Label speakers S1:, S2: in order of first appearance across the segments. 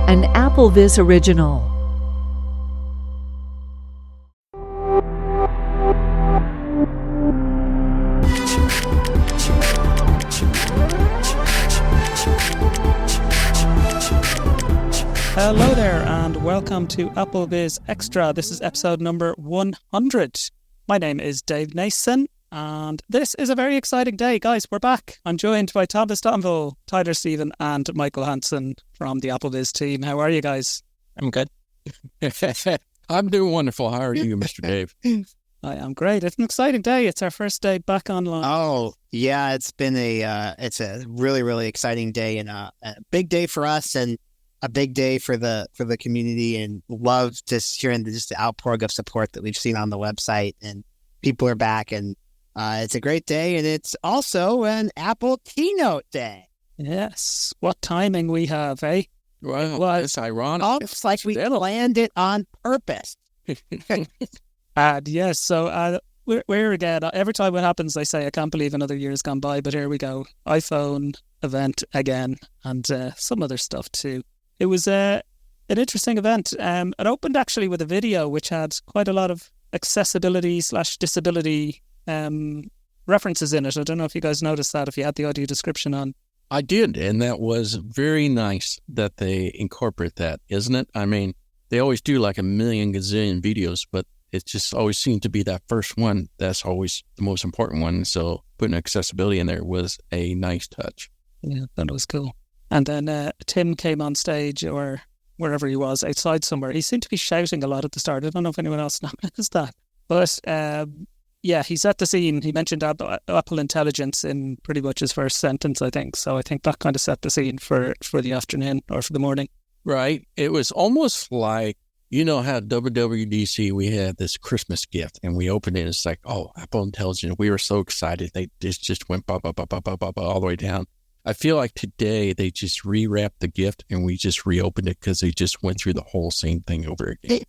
S1: an AppleVis original.
S2: Hello there and welcome to AppleVis Extra. This is episode number 100. My name is Dave Nason and this is a very exciting day. Guys, we're back. I'm joined by Thomas Domville, Tyler, Stephen and Michael Hansen from the AppleVis team. How are you guys?
S3: I'm good. I'm doing wonderful. How are you, Mr. Dave?
S2: I am great. It's an exciting day. It's our first day back online.
S4: Oh, yeah. It's been it's a really, really exciting day and a big day for us and a big day for the community, and love just hearing the outpouring of support that we've seen on the website, and people are back, and it's a great day, and it's also an Apple keynote day.
S2: Yes. What timing we have, eh?
S3: Well, it's ironic.
S4: It's like we planned it on purpose.
S2: Yes, so we're again, every time it happens, I say, I can't believe another year's gone by, but here we go. iPhone event again, and some other stuff too. It was an interesting event. It opened actually with a video which had quite a lot of accessibility/disability references in it. I don't know if you guys noticed that, if you had the audio description on.
S3: I did, and that was very nice that they incorporate that, isn't it? I mean, they always do like a million gazillion videos, but it just always seemed to be that first one that's always the most important one. So putting accessibility in there was a nice touch.
S2: Yeah, that was cool. And then Tim came on stage, or wherever he was, outside somewhere. He seemed to be shouting a lot at the start. I don't know if anyone else noticed that. But yeah, he set the scene. He mentioned Apple Intelligence in pretty much his first sentence, I think. So I think that kind of set the scene for the afternoon or for the morning.
S3: Right. It was almost like, you know how WWDC, we had this Christmas gift and we opened it and it's like, oh, Apple Intelligence. We were so excited. They just went all the way down. I feel like today they just rewrapped the gift and we just reopened it because they just went through the whole same thing over again.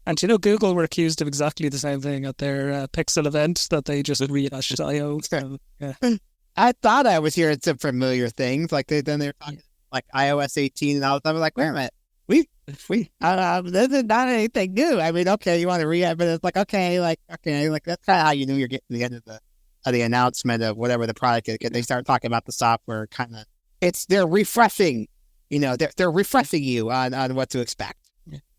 S2: And you know, Google were accused of exactly the same thing at their Pixel event, that they just rehashed I/O. So, yeah.
S4: I thought I was hearing some familiar things, like they were talking like iOS 18, and I was like, wait a minute, we this is not anything new. I mean, okay, you want to rehab, but it's like okay, that's kind of how you knew you're getting to the end of the announcement of whatever the product is. They start talking about the software, kind of they're refreshing, they're refreshing you on what to expect.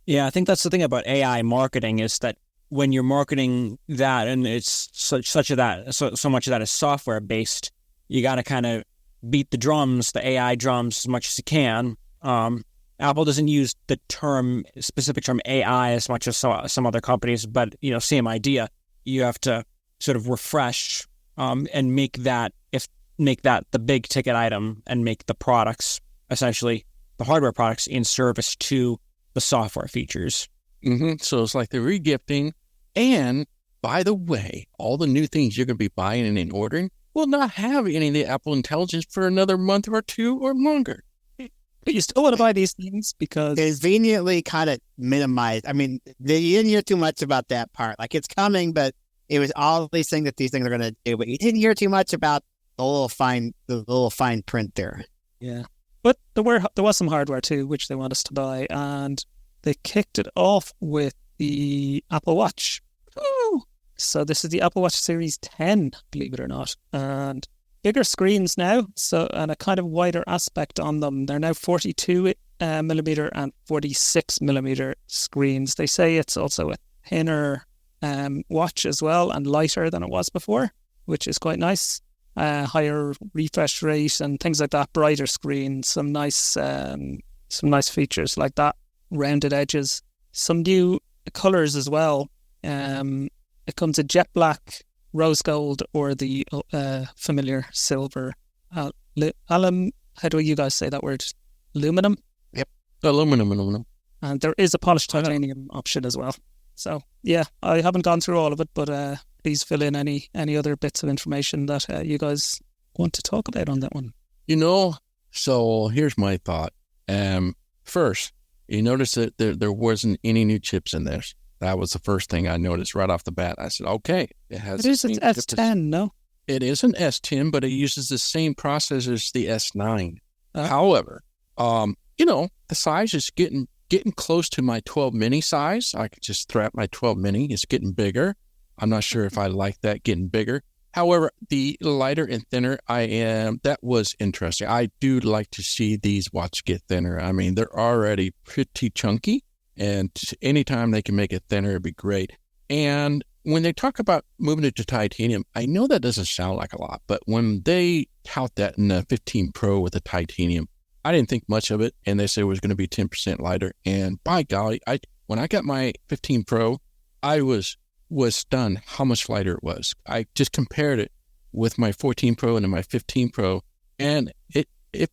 S5: Yeah, I think that's the thing about AI marketing, is that when you're marketing that, and it's so much of that is software based, you got to kind of beat the drums, the AI drums, as much as you can. Apple doesn't use the specific term AI as much as some other companies, but same idea. You have to sort of refresh and make that the big ticket item, and make the products, essentially the hardware products, in service to the software features.
S3: Mm-hmm. So it's like the regifting. And by the way, all the new things you're going to be buying and ordering will not have any of the Apple Intelligence for another month or two or longer.
S2: But you still want to buy these things because
S4: conveniently kind of minimized. I mean, you didn't hear too much about that part. Like, it's coming, but it was all these things that these things are going to do. But you didn't hear too much about the little fine print there.
S2: Yeah. But there was some hardware too, which they want us to buy, and they kicked it off with the Apple Watch. Ooh. So this is the Apple Watch Series 10, believe it or not, and bigger screens now, and a kind of wider aspect on them. They're now 42 millimeter and 46 millimeter screens. They say it's also a thinner watch as well, and lighter than it was before, which is quite nice. Higher refresh rate and things like that, brighter screen, some nice features like that, rounded edges, some new colours as well. It comes in jet black, rose gold, or the familiar silver. How do you guys say that word? Aluminum?
S3: Yep, aluminum.
S2: And there is a polished titanium option as well. So yeah, I haven't gone through all of it, but please fill in any other bits of information that you guys want to talk about on that one.
S3: So here's my thought. First, you notice that there wasn't any new chips in there. That was the first thing I noticed right off the bat. I said, okay, it has.
S2: It is an S10, no?
S3: It is an S10, but it uses the same processor as the S9. However, the size is getting close to my 12 mini size. I could just strap my 12 mini. It's getting bigger. I'm not sure if I like that getting bigger. However, the lighter and thinner, that was interesting. I do like to see these watches get thinner. I mean, they're already pretty chunky, and anytime they can make it thinner, it'd be great. And when they talk about moving it to titanium, I know that doesn't sound like a lot, but when they tout that in the 15 Pro with the titanium, I didn't think much of it, and they said it was going to be 10% lighter. And by golly, when I got my 15 Pro, I was stunned how much lighter it was. I just compared it with my 14 Pro and my 15 Pro, and it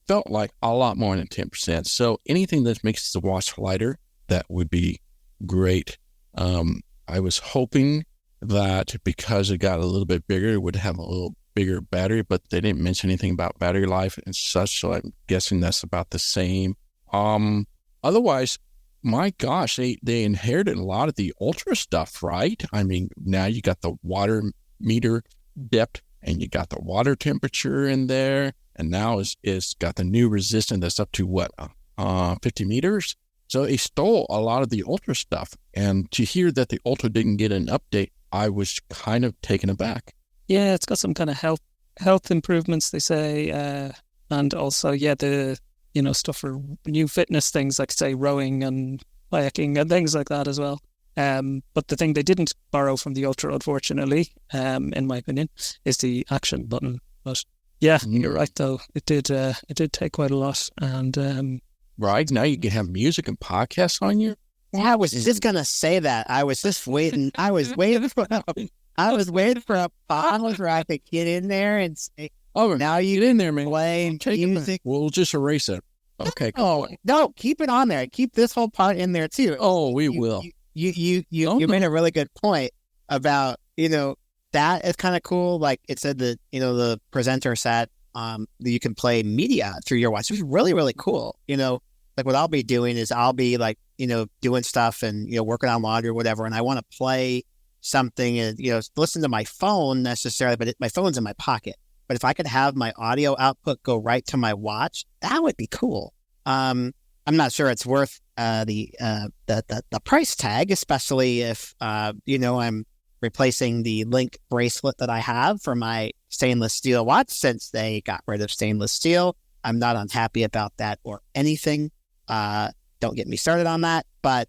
S3: felt like a lot more than 10%. So anything that makes the watch lighter, that would be great. I was hoping that because it got a little bit bigger, it would have a little bigger battery, but they didn't mention anything about battery life and such, so I'm guessing that's about the same. Otherwise, my gosh, they inherited a lot of the ultra stuff, right? I mean, now you got the water meter depth and you got the water temperature in there, and now it's got the new resistance that's up to what, 50 meters? So it stole a lot of the ultra stuff, and to hear that the ultra didn't get an update, I was kind of taken aback.
S2: Yeah, it's got some kind of health improvements, they say, and also, the stuff for new fitness things like, say, rowing and kayaking and things like that as well. But the thing they didn't borrow from the Ultra, unfortunately, in my opinion, is the action button. But yeah, you're right though. It did take quite a lot, and
S3: right now you can have music and podcasts on you.
S4: I was just gonna say that. I was just waiting. I was waiting for a pause where I could get in there and say,
S3: "Oh,
S4: now you
S3: get in there, man.
S4: Play music."
S3: We'll just erase it. Okay.
S4: Oh no, keep it on there. Keep this whole part in there too.
S3: Oh, we will.
S4: You made a really good point about that is kind of cool. Like it said that the presenter said that you can play media through your watch. It's really, really cool. Like what I'll be doing is I'll be like doing stuff and working on laundry or whatever, and I want to play something and listen to my phone necessarily, but my phone's in my pocket. But if I could have my audio output go right to my watch, that would be cool. I'm not sure it's worth the price tag, especially if I'm replacing the Link bracelet that I have for my stainless steel watch since they got rid of stainless steel. I'm not unhappy about that or anything. Don't get me started on that. But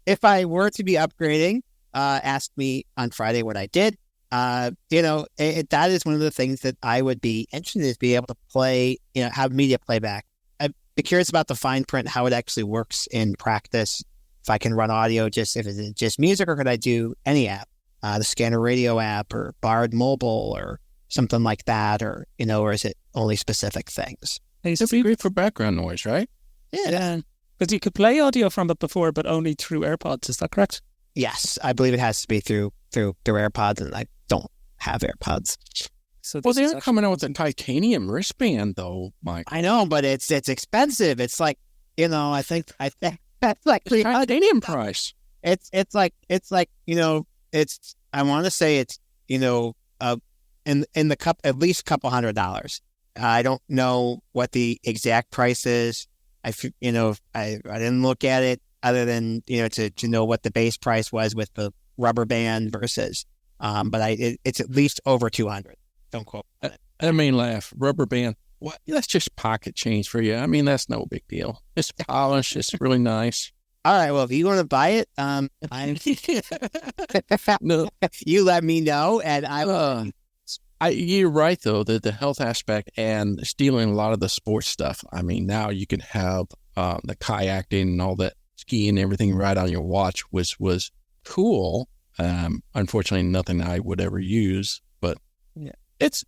S4: if I were to be upgrading, ask me on Friday what I did. That is one of the things that I would be interested in, is be able to play, have media playback. I'd be curious about the fine print, how it actually works in practice. If I can run audio, if it's just music, or could I do any app, the Scanner Radio app or Bard Mobile or something like that, or is it only specific things?
S3: It'd be great for background noise, right?
S2: Yeah. Because you could play audio from it before, but only through AirPods. Is that correct?
S4: Yes, I believe it has to be through AirPods, and I don't have AirPods.
S3: So they're coming out with a titanium wristband, though, Mike.
S4: I know, but it's expensive. It's like I think that's like
S3: the titanium price.
S4: It's I want to say it's in the cup at least a couple $100. I don't know what the exact price is. I didn't look at it other than to know what the base price was with the rubber band versus but it's at least over 200. Don't quote me on it.
S3: I mean, laugh. Rubber band. What? That's just pocket change for you. I mean, that's no big deal. It's polished. It's really nice.
S4: All right. Well, if you want to buy it,
S3: no.
S4: You let me know, and I.
S3: You're right, though, the health aspect and stealing a lot of the sports stuff. I mean, now you can have the kayaking and all that skiing and everything right on your watch, which was cool. Unfortunately, nothing I would ever use, but
S2: yeah,
S3: it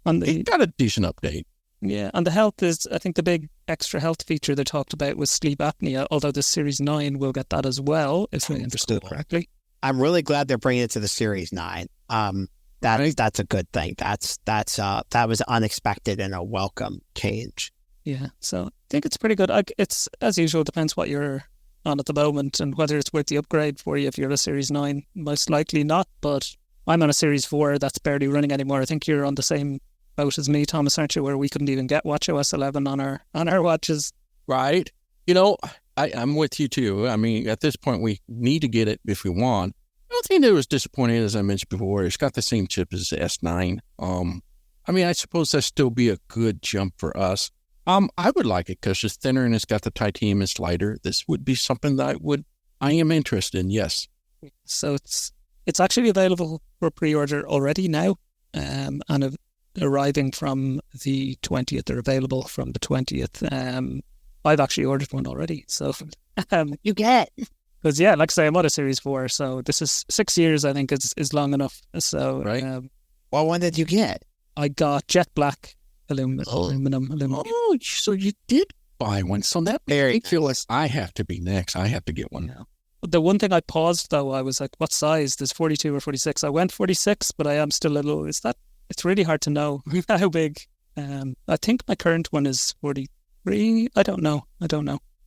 S3: got a decent update.
S2: Yeah, and the health is, I think the big extra health feature they talked about was sleep apnea, although the Series 9 will get that as well, if I understood correctly.
S4: I'm really glad they're bringing it to the Series 9. That's a good thing. That was unexpected and a welcome change.
S2: Yeah, so I think it's pretty good. It's, as usual, depends what you're on at the moment and whether it's worth the upgrade for you if you're a Series 9. Most likely not, but I'm on a Series 4 that's barely running anymore. I think you're on the same boat as me, Thomas, aren't you? Where we couldn't even get WatchOS 11 on our watches.
S3: Right. I'm with you too. I mean, at this point, we need to get it if we want. The only thing that was disappointing, as I mentioned before, it's got the same chip as the S9. I mean, I suppose that'd still be a good jump for us. I would like it because it's thinner and it's got the titanium, it's lighter. This would be something that I am interested in, yes.
S2: So it's actually available for pre-order already now, and arriving from the 20th. They're available from the 20th. I've actually ordered one already, so
S4: You get.
S2: because like I say, I'm on a Series 4, so this is 6 years. I think is long enough. So
S3: Right.
S4: What one did you get?
S2: I got jet black aluminum.
S3: Oh, so you did buy one. So that
S4: Very
S3: makes me feel like I have to be next. I have to get one.
S2: Yeah. The one thing I paused though, I was like, what size? There's 42 or 46. I went 46, but I am still a little. It's really hard to know how big. I think my current one is 43. I don't know.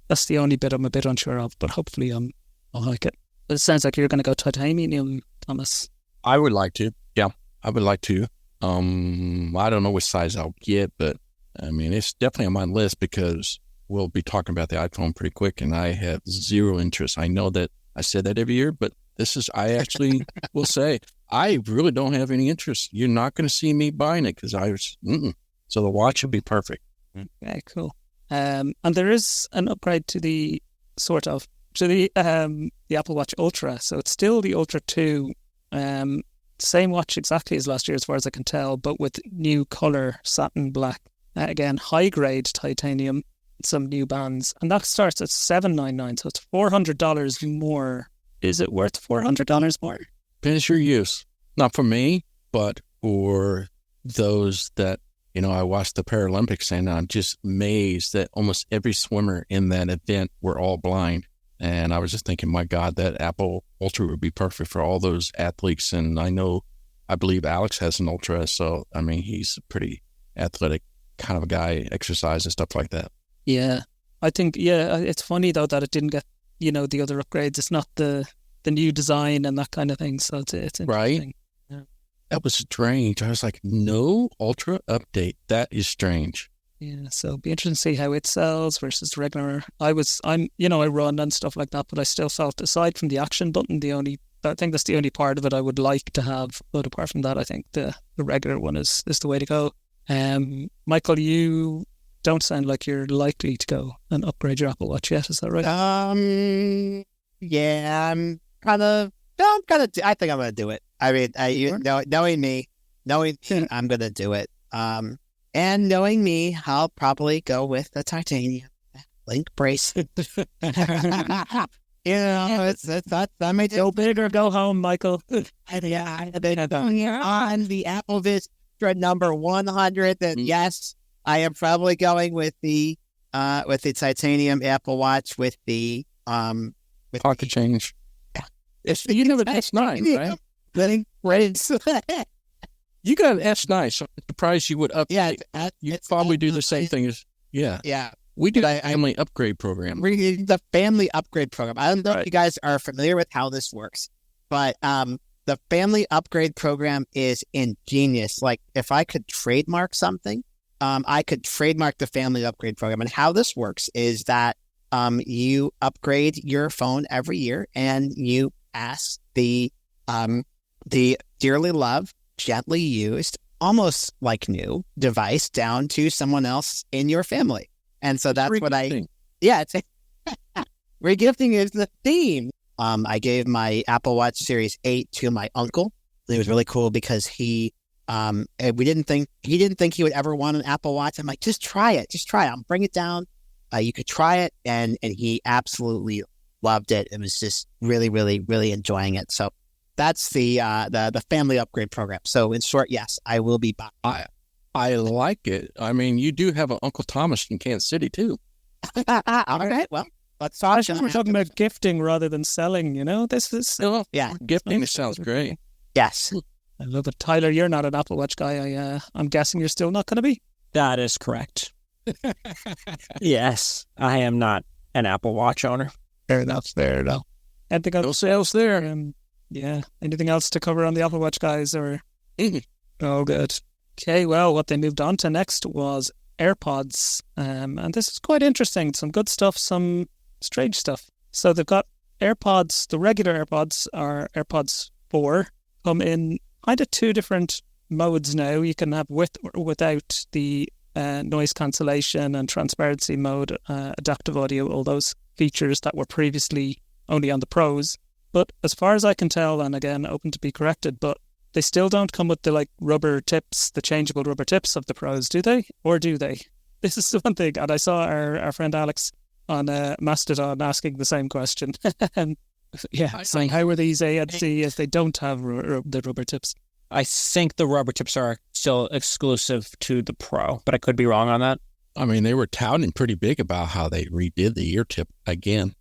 S2: That's the only bit I'm a bit unsure of, but hopefully I'll like it. But it sounds like you're going to go titanium, Thomas.
S3: I would like to. Yeah, I would like to. I don't know which size I'll get, but I mean, it's definitely on my list because we'll be talking about the iPhone pretty quick, and I have zero interest. I know that I said that every year, but I actually will say I really don't have any interest. You're not going to see me buying it because so the watch would be perfect.
S2: Okay, cool. And there is an upgrade to the Apple Watch Ultra, so it's still the Ultra 2. Same watch exactly as last year, as far as I can tell, but with new color satin black. Again, high grade titanium, some new bands, and that starts at $799, so it's $400 more. Is it worth $400 more?
S3: Depends your use. Not for me, but for those that, I watched the Paralympics and I'm just amazed that almost every swimmer in that event were all blind. And I was just thinking, my God, that Apple Ultra would be perfect for all those athletes. And I believe Alex has an Ultra. So, I mean, he's a pretty athletic kind of a guy, exercise and stuff like that.
S2: Yeah. I think, it's funny, though, that it didn't get, the other upgrades. It's not the new design and that kind of thing. So it's interesting.
S3: Right.
S2: Yeah.
S3: That was strange. I was like, no Ultra update. That is strange.
S2: Yeah, so it'll be interesting to see how it sells versus regular. I run and stuff like that, but I still felt, aside from the action button, I think that's the only part of it I would like to have. But apart from that, I think the regular one is the way to go. Michael, you don't sound like you're likely to go and upgrade your Apple Watch yet. Is that right?
S4: Yeah, I'm kind of. No, I think I'm gonna do it. I mean, knowing me, I'm gonna do it. And knowing me, I'll probably go with the titanium link brace. It's I may
S2: Go big or go home, Michael.
S4: on the AppleVis Extra number 100. Then yes, I am probably going with the titanium Apple Watch with the
S3: Pocket change. You know the S9, right?
S4: Link brace.
S3: You got an S9, so I'm surprised you would upgrade.
S4: Yeah,
S3: You probably do the same thing as,
S4: yeah.
S3: We do a family upgrade program.
S4: The family upgrade program. I don't know if you guys are familiar with how this works, but the family upgrade program is ingenious. Like, if I could trademark something, I could trademark the family upgrade program. And how this works is that you upgrade your phone every year, and you pass the dearly loved, gently used, almost like new device down to someone else in your family. And so that's what it's regifting is the theme. I gave my Apple Watch Series 8 to my uncle. It was really cool because he didn't think he would ever want an Apple Watch. I'm like, just try it. I'll bring it down. You could try it. And he absolutely loved it. It was just really, really, really enjoying it. So that's the family upgrade program. So in short, yes, I will be buying.
S3: I like it. I mean, you do have an Uncle Thomas in Kansas City, too.
S4: All right, well, let's talk.
S2: We're talking about gifting rather than selling, This is...
S3: Gifting sounds great.
S4: Yes.
S2: I love it. Tyler, you're not an Apple Watch guy. I'm guessing you're still not going to be?
S5: That is correct. Yes, I am not an Apple Watch owner.
S2: Fair enough. Anything else?
S3: No sales there.
S2: Anything else to cover on the Apple Watch guys? Or Oh, good. Okay, well, what they moved on to next was AirPods. And this is quite interesting. Some good stuff, some strange stuff. So they've got AirPods. The regular AirPods are AirPods 4. Come in kind of two different modes now. You can have with or without the noise cancellation and transparency mode, adaptive audio, all those features that were previously only on the Pros. But as far as I can tell, and again, open to be corrected, but they still don't come with the like rubber tips, the changeable rubber tips of the Pros, do they? Or do they? This is the one thing. And I saw our friend Alex on Mastodon asking the same question. And yeah, saying how are these ANC if they don't have the rubber tips?
S5: I think the rubber tips are still exclusive to the Pro, but I could be wrong on that.
S3: I mean, they were touting pretty big about how they redid the ear tip again.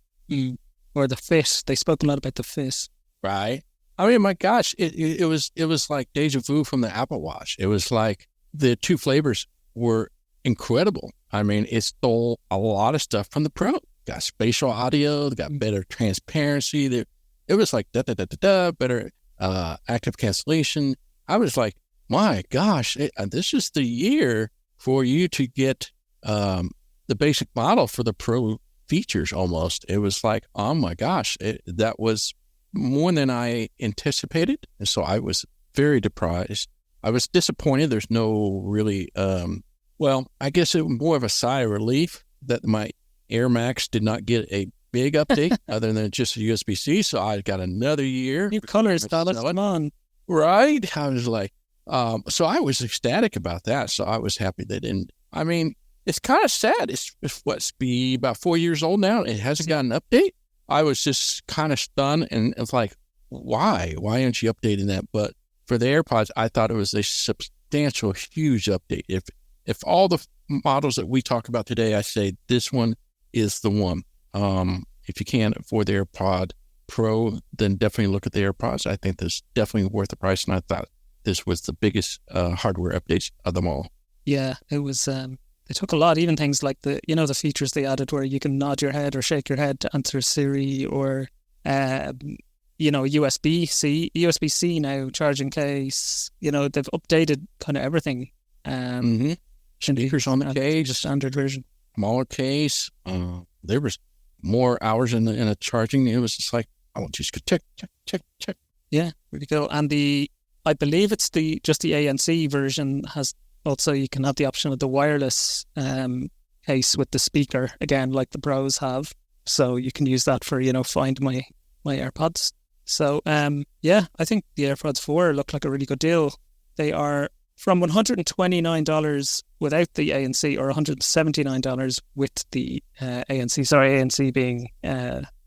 S2: Or the fit. They spoke a lot about the fit.
S3: Right. I mean, my gosh, it was like deja vu from the Apple Watch. It was like the two flavors were incredible. I mean, it stole a lot of stuff from the Pro. Got spatial audio, got better transparency. It was like better active cancellation. I was like, my gosh, this is the year for you to get the basic model for the Pro features almost. It was like, oh my gosh, that was more than I anticipated. And so I was very surprised. I was disappointed. There's no really, I guess it was more of a sigh of relief that my Air Max did not get a big update other than just a USB-C. So I got another year.
S2: New colors, Dallas, come on.
S3: Right. I was like, so I was ecstatic about that. So I was happy they didn't. I mean, it's kind of sad. It's be about 4 years old now. It hasn't got an update. I was just kind of stunned, and it's like, why? Why aren't you updating that? But for the AirPods, I thought it was a substantial, huge update. If all the models that we talk about today, I say this one is the one. If you can't afford the AirPod Pro, then definitely look at the AirPods. I think this is definitely worth the price, and I thought this was the biggest hardware updates of them all.
S2: Yeah, it was. They took a lot, even things like the features they added where you can nod your head or shake your head to answer Siri, or USB-C now, charging case. They've updated kind of everything.
S3: Speakers on the case,
S2: the standard version.
S3: Smaller case. There was more hours in a charging. It was just like, I want to just go check.
S2: Yeah, really cool. And I believe it's just the ANC version has also, you can have the option of the wireless case with the speaker, again, like the Pros have. So you can use that for, find my AirPods. So, I think the AirPods 4 look like a really good deal. They are from $129 without the ANC, or $179 with the ANC. Sorry, ANC being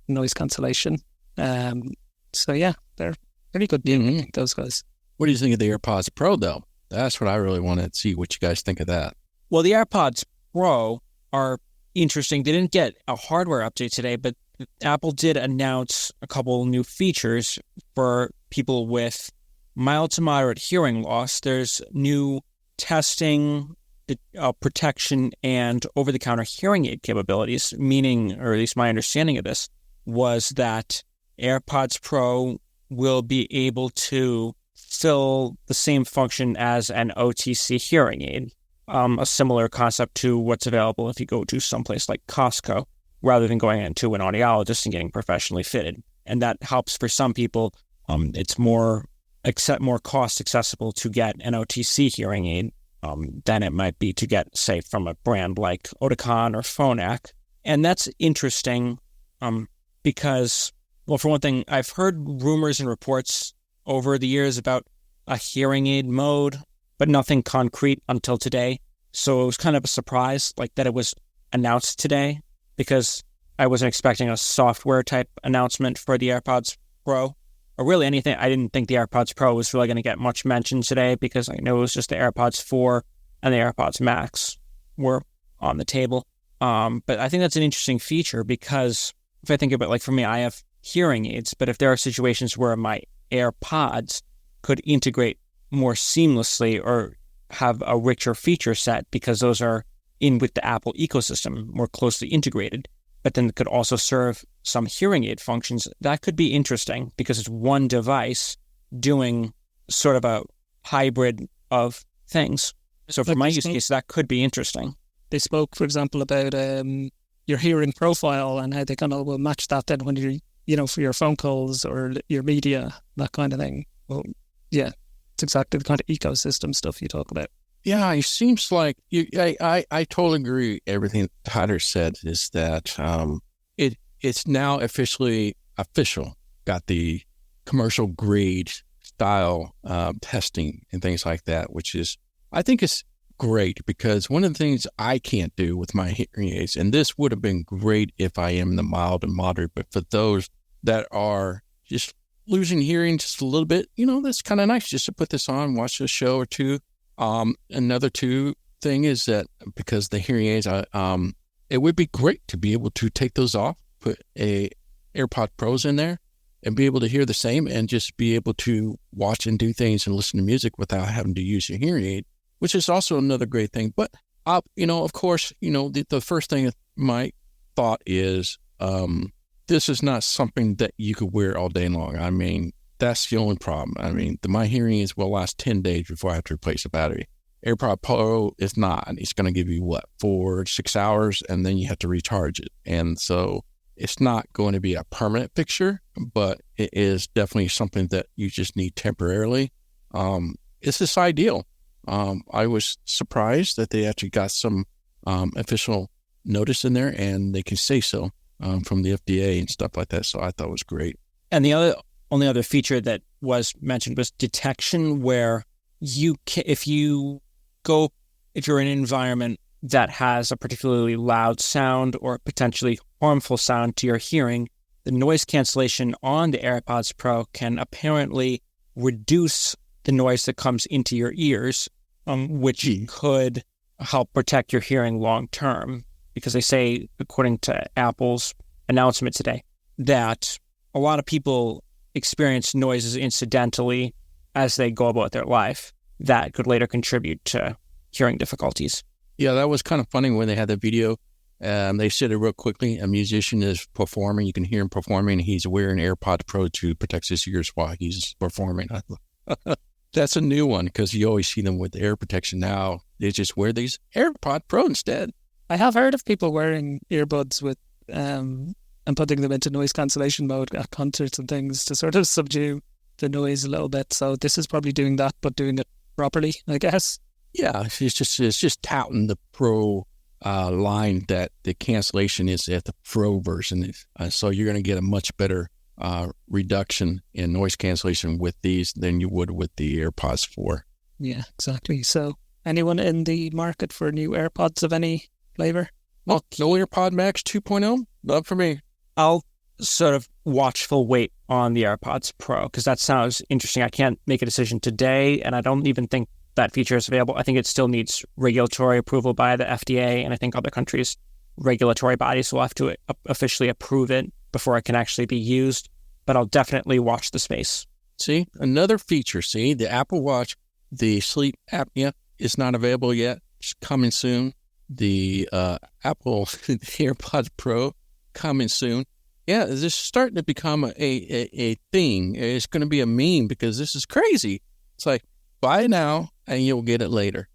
S2: noise cancellation. So, yeah, they're pretty good deal, those guys.
S3: What do you think of the AirPods Pro, though? That's what I really want to see, what you guys think of that.
S5: Well, the AirPods Pro are interesting. They didn't get a hardware update today, but Apple did announce a couple new features for people with mild to moderate hearing loss. There's new testing, protection, and over-the-counter hearing aid capabilities, meaning, or at least my understanding of this, was that AirPods Pro will be able to fill the same function as an OTC hearing aid, a similar concept to what's available if you go to someplace like Costco, rather than going into an audiologist and getting professionally fitted. And that helps for some people. It's more cost accessible to get an OTC hearing aid than it might be to get, say, from a brand like Oticon or Phonak. And that's interesting because, well, for one thing, I've heard rumors and reports over the years about a hearing aid mode, but nothing concrete until today. So it was kind of a surprise, like that it was announced today, because I wasn't expecting a software type announcement for the AirPods Pro, or really anything. I didn't think the AirPods Pro was really going to get much mention today, because I know it was just the AirPods 4 and the AirPods Max were on the table. But I think that's an interesting feature, because if I think about, like, for me, I have hearing aids, but if there are situations where my AirPods could integrate more seamlessly or have a richer feature set, because those are in with the Apple ecosystem, more closely integrated, but then it could also serve some hearing aid functions. That could be interesting, because it's one device doing sort of a hybrid of things. So for
S2: Like
S5: my
S2: they
S5: use
S2: spoke-
S5: case, that could be interesting.
S2: They spoke, for example, about your hearing profile and how they kind of will match that then when you're, for your phone calls or your media, that kind of thing. Well, yeah, it's exactly the kind of ecosystem stuff you talk about.
S3: Yeah, it seems like I totally agree with everything Tyler said is that it's now official, got the commercial grade style testing and things like that, which is, I think it's great because one of the things I can't do with my hearing aids, and this would have been great if I am the mild and moderate, but for those that are just losing hearing just a little bit, that's kind of nice just to put this on, watch a show or two. Another thing is that because the hearing aids, it would be great to be able to take those off, put a AirPod Pros in there and be able to hear the same and just be able to watch and do things and listen to music without having to use your hearing aid, which is also another great thing. But, of course, the first thing my thought is, this is not something that you could wear all day long. I mean, that's the only problem. I mean, my hearing aids will last 10 days before I have to replace the battery. AirPod Pro is not. It's going to give you, 4 to 6 hours, and then you have to recharge it. And so it's not going to be a permanent fixture, but it is definitely something that you just need temporarily. It's just ideal. I was surprised that they actually got some official notice in there, and they can say so from the FDA and stuff like that. So I thought it was great.
S5: And the only other feature that was mentioned was detection, where if you're in an environment that has a particularly loud sound or potentially harmful sound to your hearing, the noise cancellation on the AirPods Pro can apparently reduce the noise that comes into your ears, which could help protect your hearing long term. Because they say, according to Apple's announcement today, that a lot of people experience noises incidentally as they go about their life that could later contribute to hearing difficulties.
S3: Yeah, that was kind of funny when they had the video. They said it real quickly. A musician is performing. You can hear him performing. He's wearing AirPod Pro to protect his ears while he's performing. That's a new one because you always see them with air protection. Now they just wear these AirPod Pro instead.
S2: I have heard of people wearing earbuds with and putting them into noise cancellation mode at concerts and things to sort of subdue the noise a little bit. So this is probably doing that, but doing it properly, I guess.
S3: Yeah, it's just touting the Pro line that the cancellation is at the Pro version. So you're going to get a much better reduction in noise cancellation with these than you would with the AirPods 4.
S2: Yeah, exactly. So anyone in the market for new AirPods of any flavor?
S3: Oh, no AirPod Max 2.0? Not for me.
S5: I'll sort of watchful wait on the AirPods Pro because that sounds interesting. I can't make a decision today, and I don't even think that feature is available. I think it still needs regulatory approval by the FDA, and I think other countries' regulatory bodies will have to officially approve it before it can actually be used. But I'll definitely watch the space.
S3: See, another feature. See, the Apple Watch, the sleep apnea is not available yet. It's coming soon. The Apple AirPods Pro coming soon. Yeah, this is starting to become a thing. It's going to be a meme because this is crazy. It's like, buy it now and you'll get it later.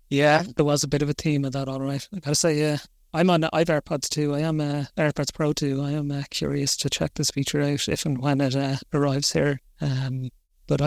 S2: Yeah, there was a bit of a theme of that, all right. I got to say, yeah, I've AirPods too. I am AirPods Pro too. I am curious to check this feature out if and when it arrives here. But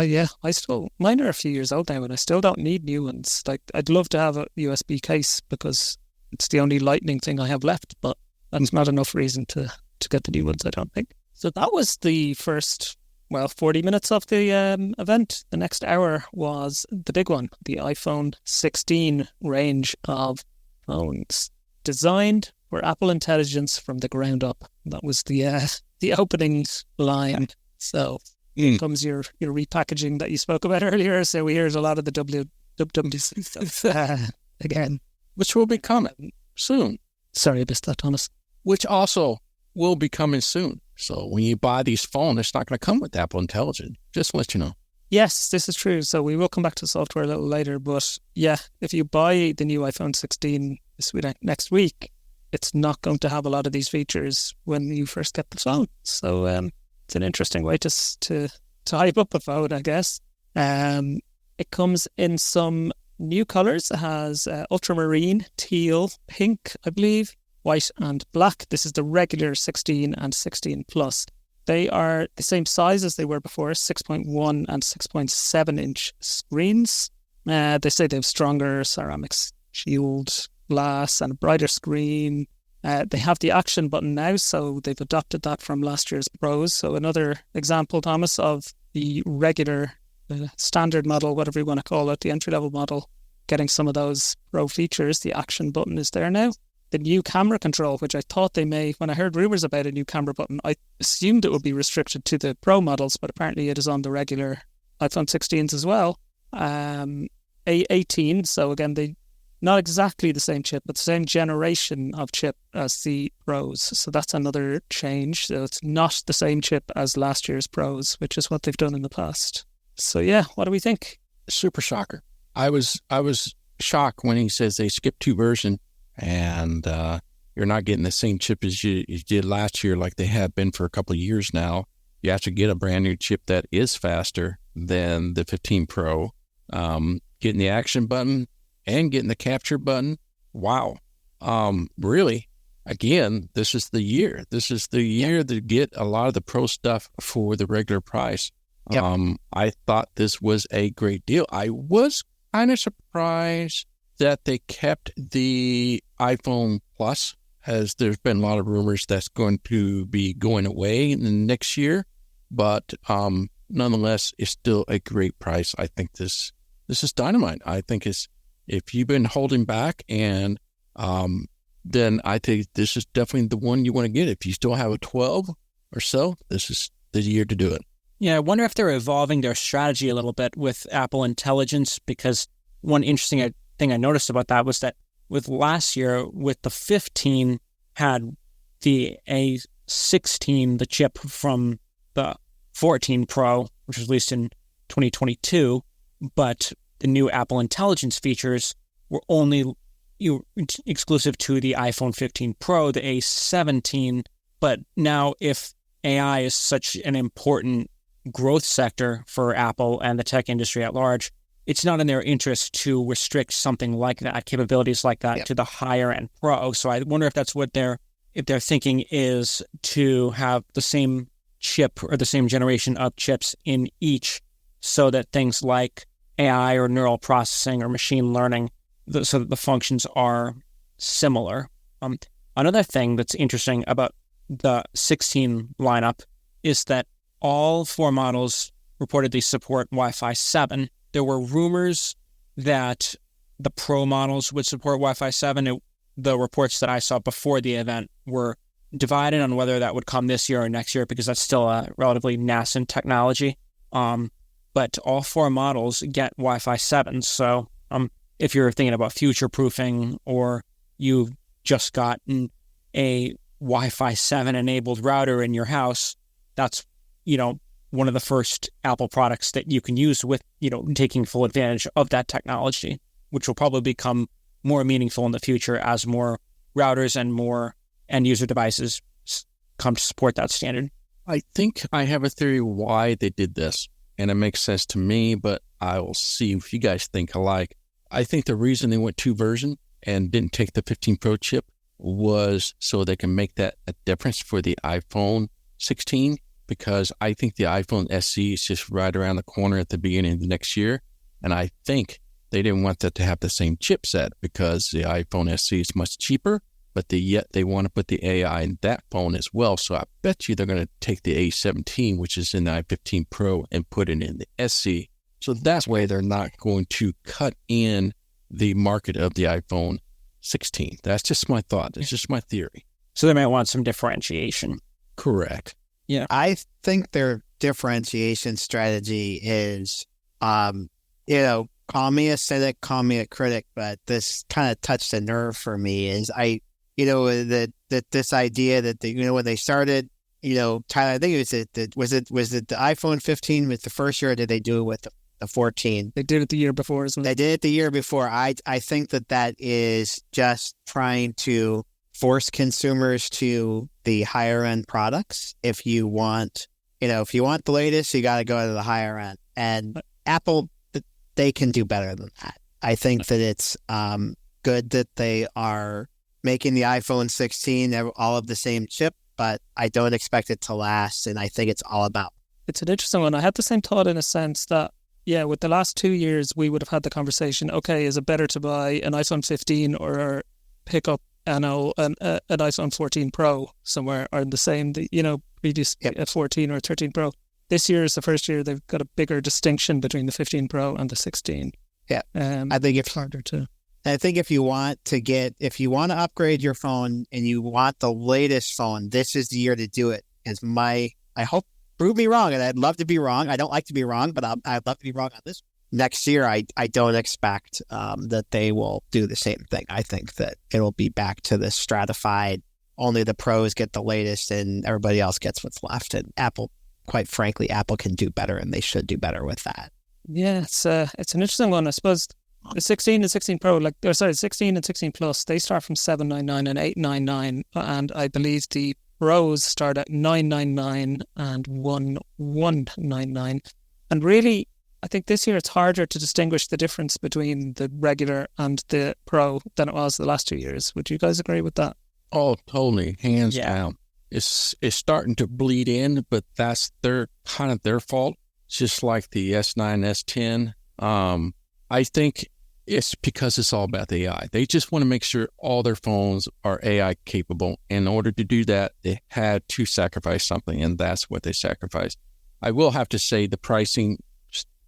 S2: mine are a few years old now and I still don't need new ones. Like, I'd love to have a USB case because it's the only lightning thing I have left, but that's not enough reason to get the new ones, I don't think. So that was the first, 40 minutes of the event. The next hour was the big one, the iPhone 16 range of phones designed for Apple Intelligence from the ground up. That was the opening line. So here comes your repackaging that you spoke about earlier. So we heard a lot of the WWDC stuff again.
S3: Which will be coming soon.
S2: Sorry, I missed that, Thomas.
S3: Which also will be coming soon. So when you buy these phones, it's not going to come with Apple Intelligence. Just to let you know.
S2: Yes, this is true. So we will come back to software a little later. But yeah, if you buy the new iPhone 16 next week, it's not going to have a lot of these features when you first get the phone. So it's an interesting way to hype up a phone, I guess. It comes in some new colors. It has ultramarine, teal, pink, I believe, white and black. This is the regular 16 and 16 Plus. They are the same size as they were before, 6.1 and 6.7 inch screens. They say they have stronger ceramics shield glass and a brighter screen. They have the action button now, so they've adopted that from last year's Pros. So another example, Thomas, of the regular standard model, whatever you want to call it, the entry-level model, getting some of those Pro features. The action button is there now. The new camera control, which I thought they may, when I heard rumours about a new camera button, I assumed it would be restricted to the Pro models, but apparently it is on the regular iPhone 16s as well. A18, so again, they not exactly the same chip, but the same generation of chip as the Pros. So that's another change. So it's not the same chip as last year's Pros, which is what they've done in the past. So yeah, what do we think?
S3: Super shocker. I was shocked when he says they skipped 2 versions and you're not getting the same chip as you did last year like they have been for a couple of years now. You have to get a brand new chip that is faster than the 15 Pro. Getting the action button and getting the capture button. Wow. Really, again, this is the year. This is the year to get a lot of the Pro stuff for the regular price. Yep. I thought this was a great deal. I was kind of surprised that they kept the iPhone Plus, as there's been a lot of rumors that's going to be going away in the next year. But nonetheless, it's still a great price. I think this is dynamite. I think if you've been holding back, and then I think this is definitely the one you want to get. If you still have a 12 or so, this is the year to do it.
S5: Yeah, I wonder if they're evolving their strategy a little bit with Apple Intelligence, because one interesting thing I noticed about that was that with last year, with the 15, had the A16, the chip from the 14 Pro, which was released in 2022, but the new Apple Intelligence features were only exclusive to the iPhone 15 Pro, the A17. But now, if AI is such an important growth sector for Apple and the tech industry at large, it's not in their interest to restrict something like that, capabilities like that, to the higher end Pro. So I wonder if that's what their thinking is, to have the same chip or the same generation of chips in each, so that things like AI or neural processing or machine learning, so that the functions are similar. Another thing that's interesting about the 16 lineup is that all 4 models reportedly support Wi-Fi 7. There were rumors that the Pro models would support Wi-Fi 7. The reports that I saw before the event were divided on whether that would come this year or next year, because that's still a relatively nascent technology. But all 4 models get Wi-Fi 7. So if you're thinking about future-proofing, or you've just gotten a Wi-Fi 7 enabled router in your house, that's, one of the first Apple products that you can use with, taking full advantage of that technology, which will probably become more meaningful in the future as more routers and more end-user devices come to support that standard.
S3: I think I have a theory why they did this, and it makes sense to me, but I will see if you guys think alike. I think the reason they went 2 versions and didn't take the 15 Pro chip was so they can make that a difference for the iPhone 16, because I think the iPhone SE is just right around the corner at the beginning of the next year. And I think they didn't want that to have the same chipset, because the iPhone SE is much cheaper, but yet they want to put the AI in that phone as well. So I bet you they're going to take the A17, which is in the i15 Pro, and put it in the SE. So that's why they're not going to cut in the market of the iPhone 16. That's just my thought. It's just my theory.
S5: So they might want some differentiation.
S3: Correct.
S5: Yeah.
S4: I think their differentiation strategy is, call me a cynic, call me a critic, but this kind of touched a nerve for me. Is this idea that when they started, Tyler, I think was it the iPhone 15 with the first year, or did they do it with the 14?
S2: They did it the year before as well.
S4: They did it the year before. I think that is just trying to force consumers to the higher end products. If you want the latest, you got to go to the higher end. And Apple, they can do better than that. I think that it's good that they are making the iPhone 16 all of the same chip, but I don't expect it to last, and I think it's all about.
S2: It's an interesting one. I had the same thought in a sense that, yeah, with the last 2 years, we would have had the conversation, okay, is it better to buy an iPhone 15 or pick up an iPhone 14 Pro somewhere, or the same, previous 14 or 13 Pro. This year is the first year they've got a bigger distinction between the 15 Pro and the 16.
S4: Yeah.
S2: I think it's harder to.
S4: I think if you want to upgrade your phone and you want the latest phone, this is the year to do it. I hope, prove me wrong, and I'd love to be wrong. I don't like to be wrong, but I'd love to be wrong on this. Next year, I don't expect that they will do the same thing. I think that it'll be back to the stratified, only the pros get the latest and everybody else gets what's left. And Apple, quite frankly, Apple can do better, and they should do better with that.
S2: Yeah, it's an interesting one. I suppose the 16 and 16 Pro, 16 and 16 Plus, they start from $799 and $899, and I believe the Pros start at $999 and $1,199. And really, I think this year it's harder to distinguish the difference between the regular and the Pro than it was the last 2 years. Would you guys agree with that?
S3: Oh, totally, hands down. It's starting to bleed in, but that's their fault. Just like the S9, S10. I think it's because it's all about the AI. They just want to make sure all their phones are AI capable. In order to do that, they had to sacrifice something, and that's what they sacrificed. I will have to say the pricing,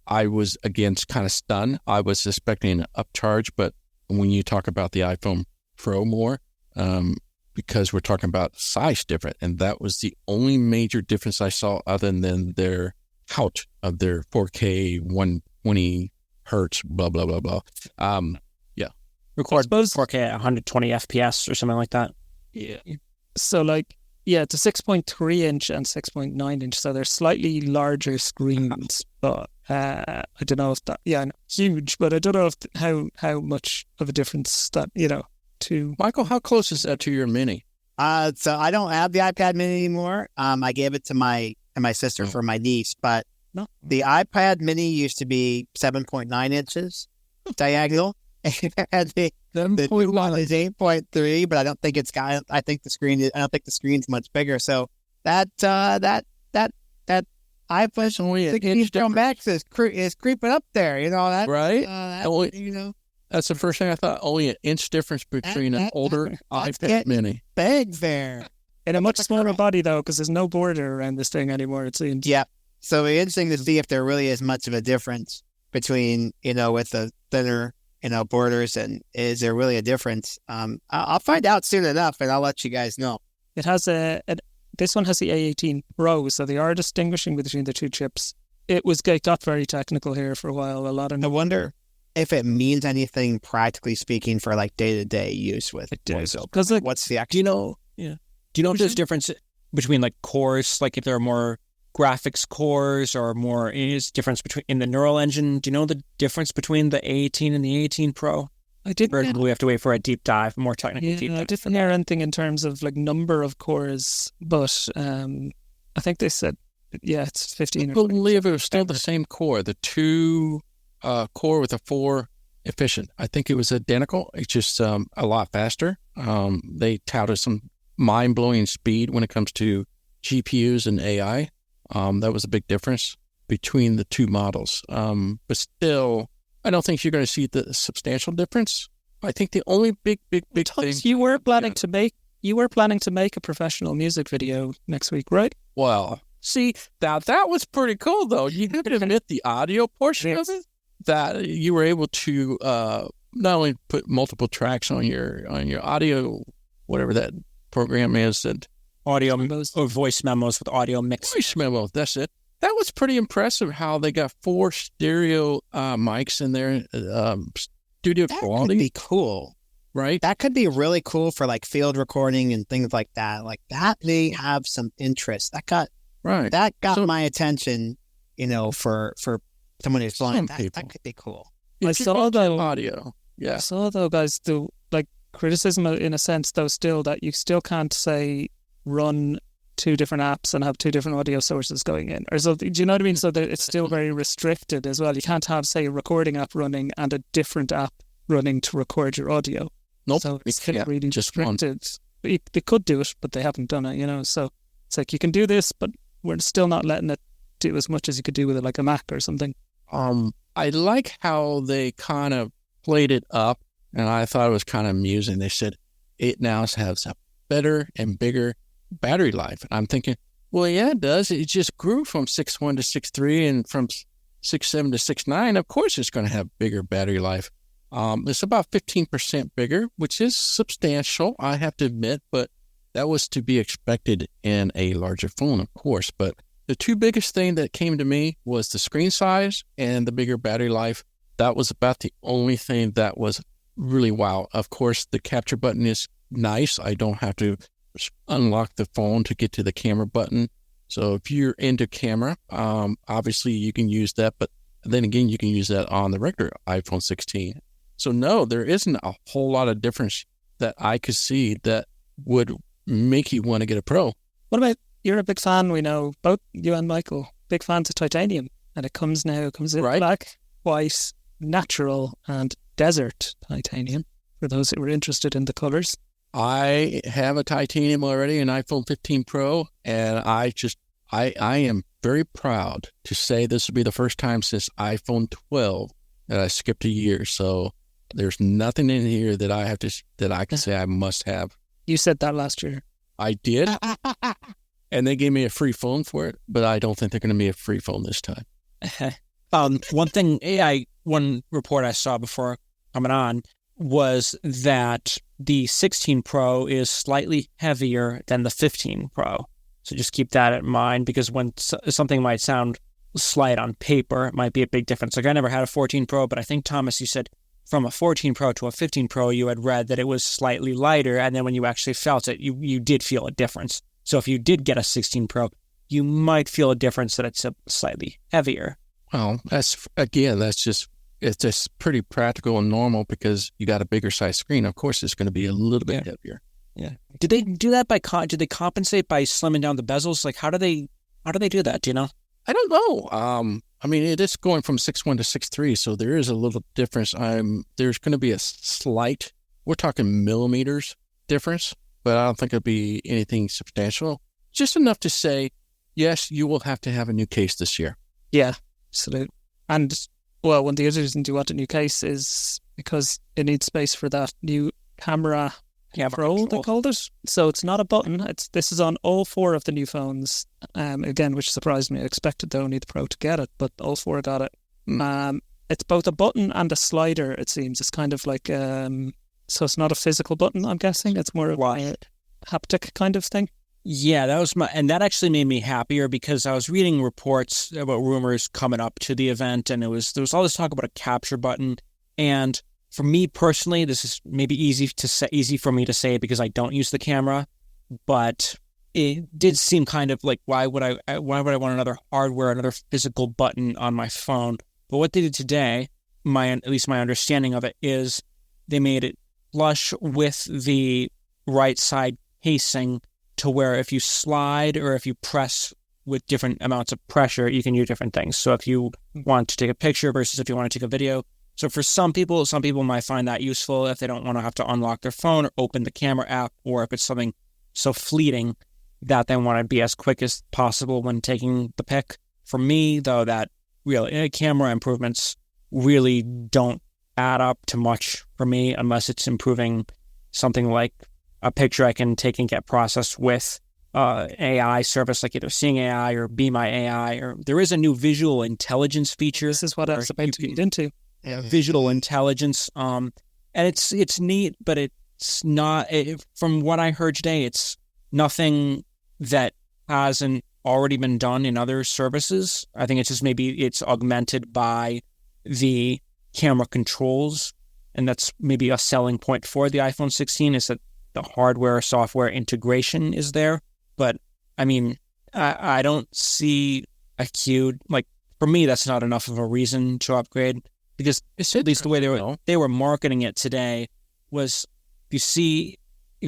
S3: I was, again, kind of stunned. I was expecting an upcharge, but when you talk about the iPhone Pro more, because we're talking about size different, and that was the only major difference I saw other than their couch of their 4K 120 hertz, blah, blah, blah, blah.
S5: Record 4K at 120 FPS or something like that.
S2: Yeah. So it's a 6.3 inch and 6.9 inch, so they're slightly larger screens, but I don't know if that, huge, but I don't know if how much of a difference that, to...
S3: Michael, how close is that to your Mini?
S4: So I don't have the iPad Mini anymore. I gave it to my sister for my niece, but the iPad Mini used to be 7.9 inches diagonal. And the new one is 8.3, but I don't think I think the screen's much bigger. So that iPad
S3: only an
S4: 16 Pro Max is creeping up there, that,
S3: right?
S4: That's
S3: the first thing I thought. Only an inch difference between an older iPad Mini.
S4: Big there.
S2: In a much smaller body, though, because there's no border around this thing anymore, it seems.
S4: Yeah. So it'll be interesting to see if there really is much of a difference between, with the thinner, borders, and is there really a difference? I'll find out soon enough, and I'll let you guys know.
S2: It has this one has the A18 Pro, so they are distinguishing between the two chips. It got very technical here for a while. I wonder
S4: if it means anything practically speaking for day-to-day use with voiceover.
S2: Because
S4: what's the actual...
S5: Do you know if there's a difference between cores, if there are more graphics cores or more difference in the neural engine? Do you know the difference between the A18 and the A18 Pro?
S2: I didn't.
S5: Or do we have to wait for a deep dive, more technical deep dive?
S2: I didn't hear anything in terms of number of cores, but I think they said, it's 15.
S3: I believe it was still the same core, the 2 core with a 4 efficient. I think it was identical. It's just a lot faster. They touted some mind-blowing speed when it comes to GPUs and AI. That was a big difference between the two models. But still, I don't think you're going to see the substantial difference. I think the only big thing...
S2: You were planning to make a professional music video next week, right?
S3: Well, see, that was pretty cool, though. You have to admit the audio portion of it, that you were able to not only put multiple tracks on your audio, whatever that program is, that
S5: audio or voice memos with audio mix.
S3: Voice memo, that's it. That was pretty impressive how they got 4 stereo mics in there, studio quality.
S4: That could be cool,
S3: right?
S4: That could be really cool for field recording and things like that. That may have some interest. That got my attention. For someone who's flying, that could be cool.
S2: I saw the
S3: audio. Yeah,
S2: I saw though, guys, the criticism in a sense though still that you still can't say run two different apps and have two different audio sources going in or something. Do you know what I mean? So that it's still very restricted as well. You can't have, say, a recording app running and a different app running to record your audio.
S3: Nope.
S2: So it's
S3: can't.
S2: really
S3: Just one.
S2: restricted. They could do it, but they haven't done it, you know. So it's like you can do this, but we're still not letting it do as much as you could do with it, like a Mac or something.
S3: I like how they kind of played it up, and I thought it was kind of amusing. They said it now has a better and bigger battery life. And I'm thinking, well, yeah, it does. It just grew from 6.1 to 6.3 and from 6.7 to 6.9. Of course, it's going to have bigger battery life. It's about 15% bigger, which is substantial, I have to admit, but that was to be expected in a larger phone, of course. But the two biggest thing that came to me was the screen size and the bigger battery life. That was about the only thing that was really wow. Of course, the capture button is nice. I don't have to unlock the phone to get to the camera button. So if you're into camera, obviously you can use that. But then again, you can use that on the regular iPhone 16. So no, there isn't a whole lot of difference that I could see that would make you want to get a Pro.
S2: What about, you're a big fan, we know, both you and Michael, big fans of titanium. And it comes in
S3: Right.
S2: black, white, natural, and desert titanium, for those who were interested in the colors.
S3: I have a titanium already, an iPhone 15 Pro, and I am very proud to say this will be the first time since iPhone 12 that I skipped a year. So there's nothing in here that I can say I must have.
S2: You said that last year.
S3: I did, and they gave me a free phone for it, but I don't think they're going to be a free phone this time.
S5: One report I saw before coming on was that the 16 Pro is slightly heavier than the 15 Pro. So just keep that in mind, because when something might sound slight on paper, it might be a big difference. Like I never had a 14 Pro, but I think, Thomas, you said from a 14 Pro to a 15 Pro, you had read that it was slightly lighter, and then when you actually felt it, you did feel a difference. So if you did get a 16 Pro, you might feel a difference that it's slightly heavier.
S3: Well, it's just pretty practical and normal because you got a bigger size screen. Of course, it's going to be a little bit heavier.
S5: Yeah. Did they do that did they compensate by slimming down the bezels? Like how do they do that? Do you know?
S3: I don't know. I mean, it is going from 6.1 to 6.3, so there is a little difference. There's going to be a slight, we're talking millimeters difference, but I don't think it'll be anything substantial. Just enough to say, yes, you will have to have a new case this year.
S2: Yeah, absolutely. And, well, one of the other reasons you want a new case is because it needs space for that new camera control, they called it. So it's not a button. This is on all four of the new phones. Again, which surprised me. I expected only the Pro to get it, but all four got it. It's both a button and a slider, it seems. It's kind of like, so it's not a physical button, I'm guessing. It's more of a haptic kind of thing.
S5: Yeah, and that actually made me happier because I was reading reports about rumors coming up to the event, and there was all this talk about a capture button. And for me personally, this is maybe easy for me to say because I don't use the camera, but it did seem kind of like why would I want another physical button on my phone? But what they did today, at least my understanding of it, is they made it flush with the right side casing to where if you slide or if you press with different amounts of pressure, you can do different things. So if you want to take a picture versus if you want to take a video. So for some people might find that useful if they don't want to have to unlock their phone or open the camera app, or if it's something so fleeting that they want to be as quick as possible when taking the pic. For me, though, that really camera improvements really don't add up to much for me unless it's improving something like a picture I can take and get processed with AI service like either Seeing AI or Be My AI, or there is a new visual intelligence feature.
S2: This is what I was about to get into.
S5: Visual intelligence. And it's neat, but it's not, from what I heard today, it's nothing that hasn't already been done in other services. I think it's just maybe it's augmented by the camera controls, and that's maybe a selling point for the iPhone 16 is that the hardware software integration is there. But I mean, I don't see a huge, like, for me, that's not enough of a reason to upgrade, because at least the way they were marketing it today was, if you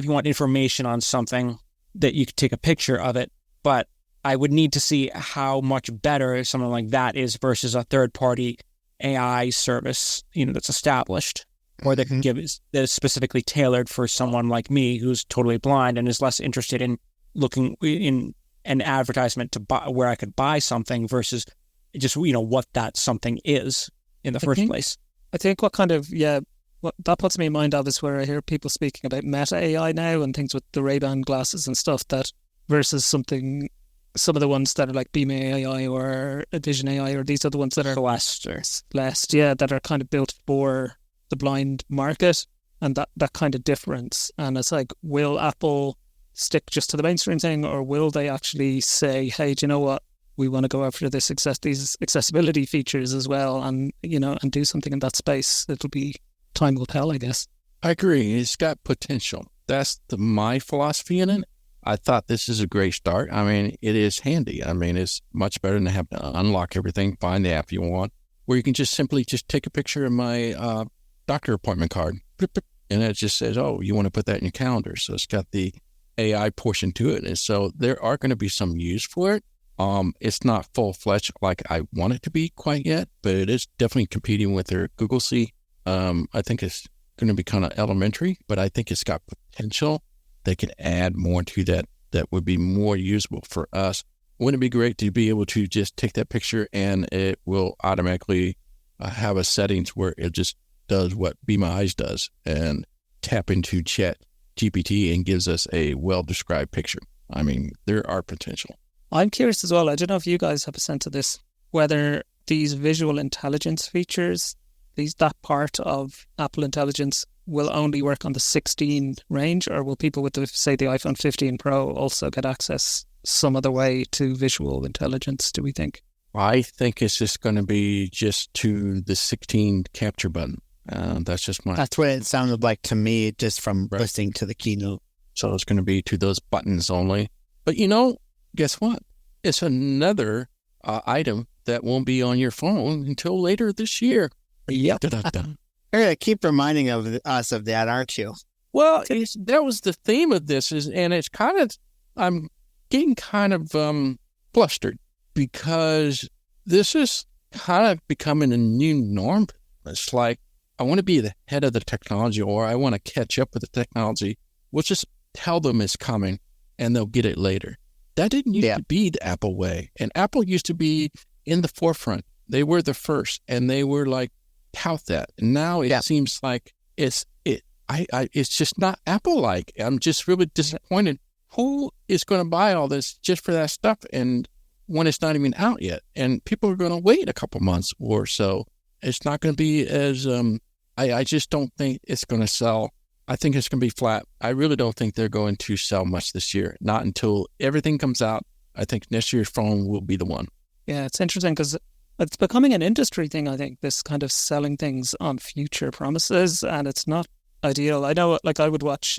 S5: want information on something, that you could take a picture of it, but I would need to see how much better something like that is versus a third-party AI service, that's established, or that can that is specifically tailored for someone like me who's totally blind and is less interested in looking in an advertisement to buy where I could buy something versus just what that something is in the first place.
S2: I think what that puts me in mind of is where I hear people speaking about meta AI now and things with the Ray-Ban glasses and stuff, that versus some of the ones that are like Beam AI or Vision AI, or these are the ones that are Celeste, that are kind of built for the blind market, and that kind of difference. And it's like, will Apple stick just to the mainstream thing, or will they actually say, hey, do you know what? We want to go after these accessibility features as well, and and do something in that space. Time will tell, I guess.
S3: I agree. It's got potential. That's my philosophy in it. I thought this is a great start. I mean, it is handy. I mean, it's much better than having to unlock everything, find the app you want, where you can just simply take a picture of my doctor appointment card, and it just says, oh, you want to put that in your calendar. So it's got the AI portion to it. And so there are going to be some use for it. It's not full-fledged like I want it to be quite yet, but it is definitely competing with their Google See. I think it's going to be kind of elementary, but I think it's got potential. They can add more to that would be more usable for us. Wouldn't it be great to be able to just take that picture and it will automatically have a settings where it just does what Be My Eyes does and tap into Chat GPT and gives us a well-described picture? I mean, there are potential.
S2: I'm curious as well. I don't know if you guys have a sense of this, whether these visual intelligence features, that part of Apple Intelligence will only work on the 16 range, or will people with, the iPhone 15 Pro also get access some other way to visual intelligence, do we think?
S3: I think it's just going to be just to the 16 capture button. That's what
S4: it sounded like to me, just from listening to the keynote.
S3: So it's going to be to those buttons only. But guess what? It's another item that won't be on your phone until later this year.
S4: Yep. You're going to keep reminding us of that, aren't you?
S3: Well, that was the theme of this, and it's kind of, I'm getting kind of flustered because this is kind of becoming a new norm. It's like, I want to be the head of the technology, or I want to catch up with the technology. We'll just tell them it's coming and they'll get it later. That didn't used to be the Apple way. And Apple used to be in the forefront. They were the first, and they were like, tout that. And now it seems like it's just not Apple-like. I'm just really disappointed. Who is going to buy all this just for that stuff? And when it's not even out yet, and people are going to wait a couple months or so, it's not going to be as, I just don't think it's going to sell. I think it's going to be flat. I really don't think they're going to sell much this year. Not until everything comes out. I think next year's phone will be the one.
S2: Yeah, it's interesting because it's becoming an industry thing, I think, this kind of selling things on future promises, and it's not ideal. I know, like, I would watch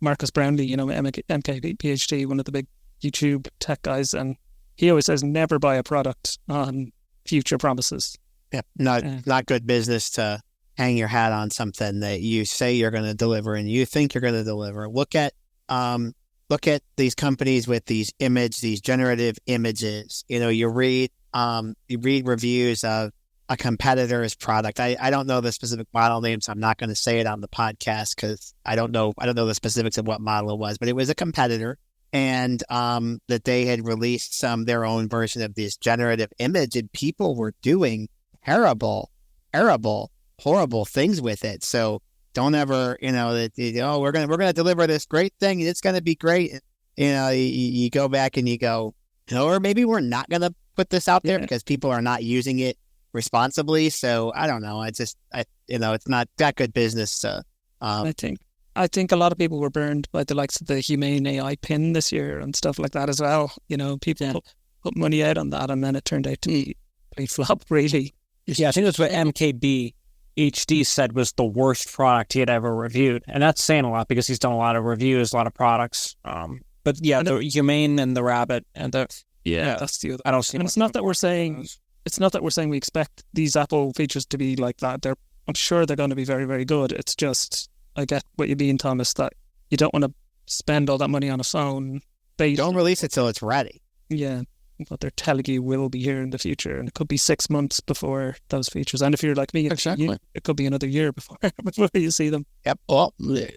S2: Marcus Brownlee, MK PhD, one of the big YouTube tech guys, and he always says never buy a product on future promises.
S4: Yeah, not good business to hang your hat on something that you say you're going to deliver and you think you're going to deliver. Look at these companies with these generative images. You read reviews of a competitor's product. I don't know the specific model name, so I'm not going to say it on the podcast because I don't know the specifics of what model it was, but it was a competitor, and that they had released their own version of this generative image, and people were doing horrible things with it. So don't ever, we're gonna deliver this great thing and it's gonna be great. You go back and you go, or maybe we're not gonna put this out there because people are not using it responsibly. So I don't know. It's not that good business.
S2: I think a lot of people were burned by the likes of the Humane AI pin this year and stuff like that as well. People put money out on that, and then it turned out to be a complete flop, really.
S5: Yeah, I think that's what MKB HD said was the worst product he had ever reviewed. And that's saying a lot because he's done a lot of reviews, a lot of products. But yeah, the Humane and the Rabbit and that's
S2: the other.
S5: I don't see.
S2: And it's not that we're saying we expect these Apple features to be like that. I'm sure they're going to be very, very good. It's just, I get what you mean, Thomas, that you don't want to spend all that money on a phone bait.
S4: Don't release it till it's ready.
S2: Yeah, what they're telling you will be here in the future, and it could be 6 months before those features. And if you're like me,
S3: Exactly.
S2: it could be another year before you see them.
S3: Yep. Well,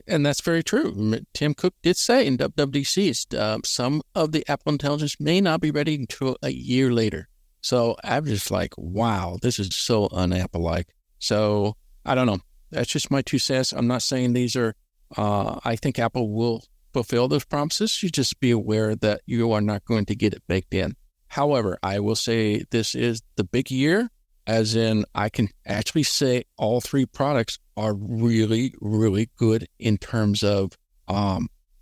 S3: and that's very true. Tim Cook did say in WWDC, some of the Apple Intelligence may not be ready until a year later. So I'm just like, wow, this is so un-Apple-like. So I don't know. That's just my 2 cents. I'm not saying these are, I think Apple will fulfill those promises. You just be aware that you are not going to get it baked in. However, I will say this is the big year, as in I can actually say all 3 products are really, really good in terms of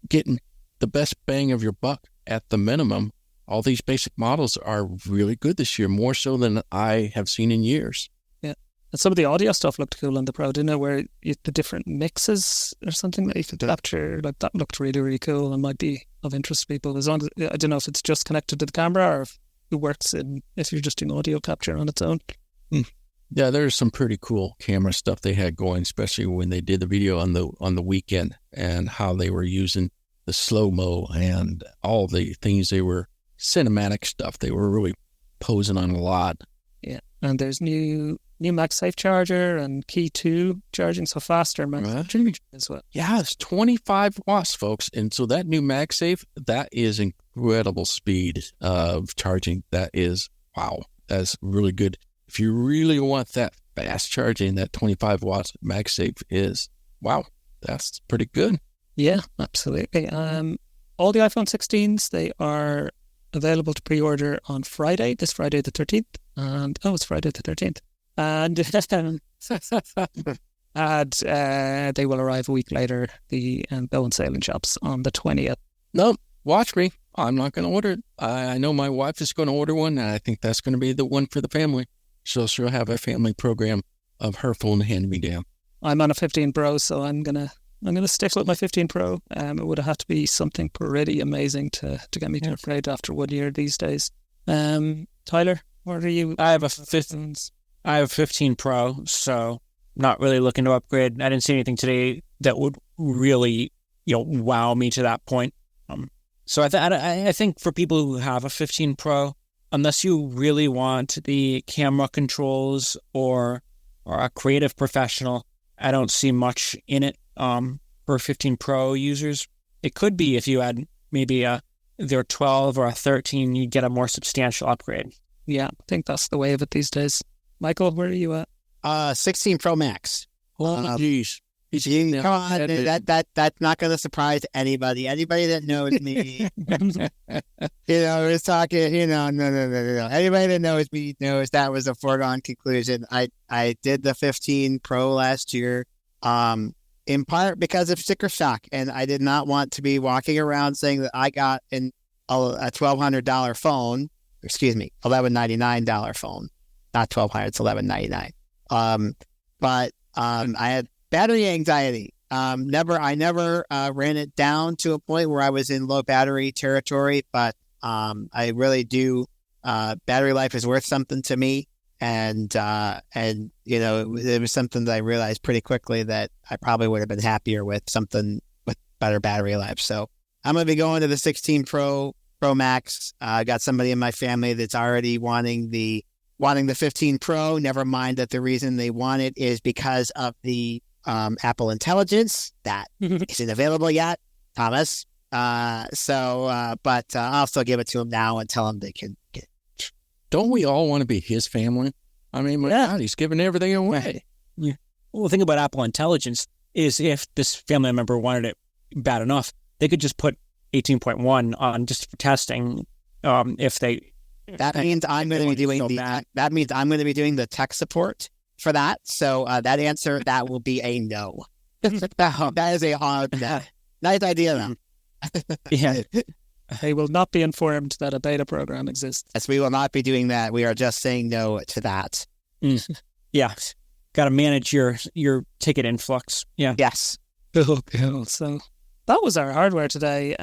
S3: getting the best bang of your buck at the minimum. All these basic models are really good this year, more so than I have seen in years.
S2: Yeah. And some of the audio stuff looked cool on the Pro, didn't it? Where the different mixes or something that you could capture, like that looked really, really cool and might be of interest to people. As long as, I don't know if it's just connected to the camera or if it works if you're just doing audio capture on its own.
S3: Yeah, there's some pretty cool camera stuff they had going, especially when they did the video on the weekend and how they were using the slow-mo and all the things they were cinematic stuff. They were really posing on a lot.
S2: Yeah, and there's new MagSafe charger and Key 2 charging, so faster MagSafe as well.
S3: Yeah, it's 25 watts, folks. And so that new MagSafe, that is incredible speed of charging. That is, wow, that's really good. If you really want that fast charging, that 25 watts MagSafe is, wow, that's pretty good.
S2: Yeah, absolutely. All the iPhone 16s, they are available to pre-order on Friday, this Friday the 13th. And, it's Friday the 13th. And they will arrive a week later, and go on sale in shops on the 20th.
S3: No, watch me. I'm not going to order it. I know my wife is going to order one, and I think that's going to be the one for the family. So she'll have a family program of her phone hand-me-down.
S2: I'm on a 15 Pro, so I'm gonna stick with my 15 Pro. It would have had to be something pretty amazing to get me to upgrade after 1 year these days. Tyler, what are you?
S5: I have a 15 Pro, so not really looking to upgrade. I didn't see anything today that would really, wow me to that point. So I think for people who have a 15 Pro, unless you really want the camera controls or a creative professional, I don't see much in it for 15 Pro users. It could be if you had maybe either 12 or a 13, you'd get a more substantial upgrade.
S2: Yeah, I think that's the way of it these days. Michael, where are you at?
S4: 16 Pro Max.
S3: Oh, geez.
S4: Come on, that's not going to surprise anybody. Anybody that knows me, is talking, no. Anybody that knows me knows that was a foregone conclusion. I did the 15 Pro last year, in part because of sticker shock, and I did not want to be walking around saying that I got a $1,200 phone. Excuse me, $1,199 phone, not $1,200. It's $1,199. But I had battery anxiety. I never ran it down to a point where I was in low battery territory, but I really do. Battery life is worth something to me, and it was something that I realized pretty quickly that I probably would have been happier with something with better battery life. So I'm going to be going to the 16 Pro Max. I got somebody in my family that's already wanting the 15 Pro. Never mind that the reason they want it is because of the Apple Intelligence that isn't available yet, Thomas. But I'll still give it to them now and tell them they can get it.
S3: Don't we all want to be his family? I mean, God, he's giving everything away.
S5: Yeah. Well, the thing about Apple Intelligence is if this family member wanted it bad enough, they could just put 18.1 on just for testing.
S4: That means I'm going to be doing that means I'm going to be doing the tech support for that. So that will be a no. That is a hard no. Nice idea, though.
S2: Yeah. They will not be informed that a beta program exists.
S4: Yes, we will not be doing that. We are just saying no to that.
S5: Yeah. Got to manage your ticket influx. Yeah.
S4: Yes.
S2: Cool. So that was our hardware today.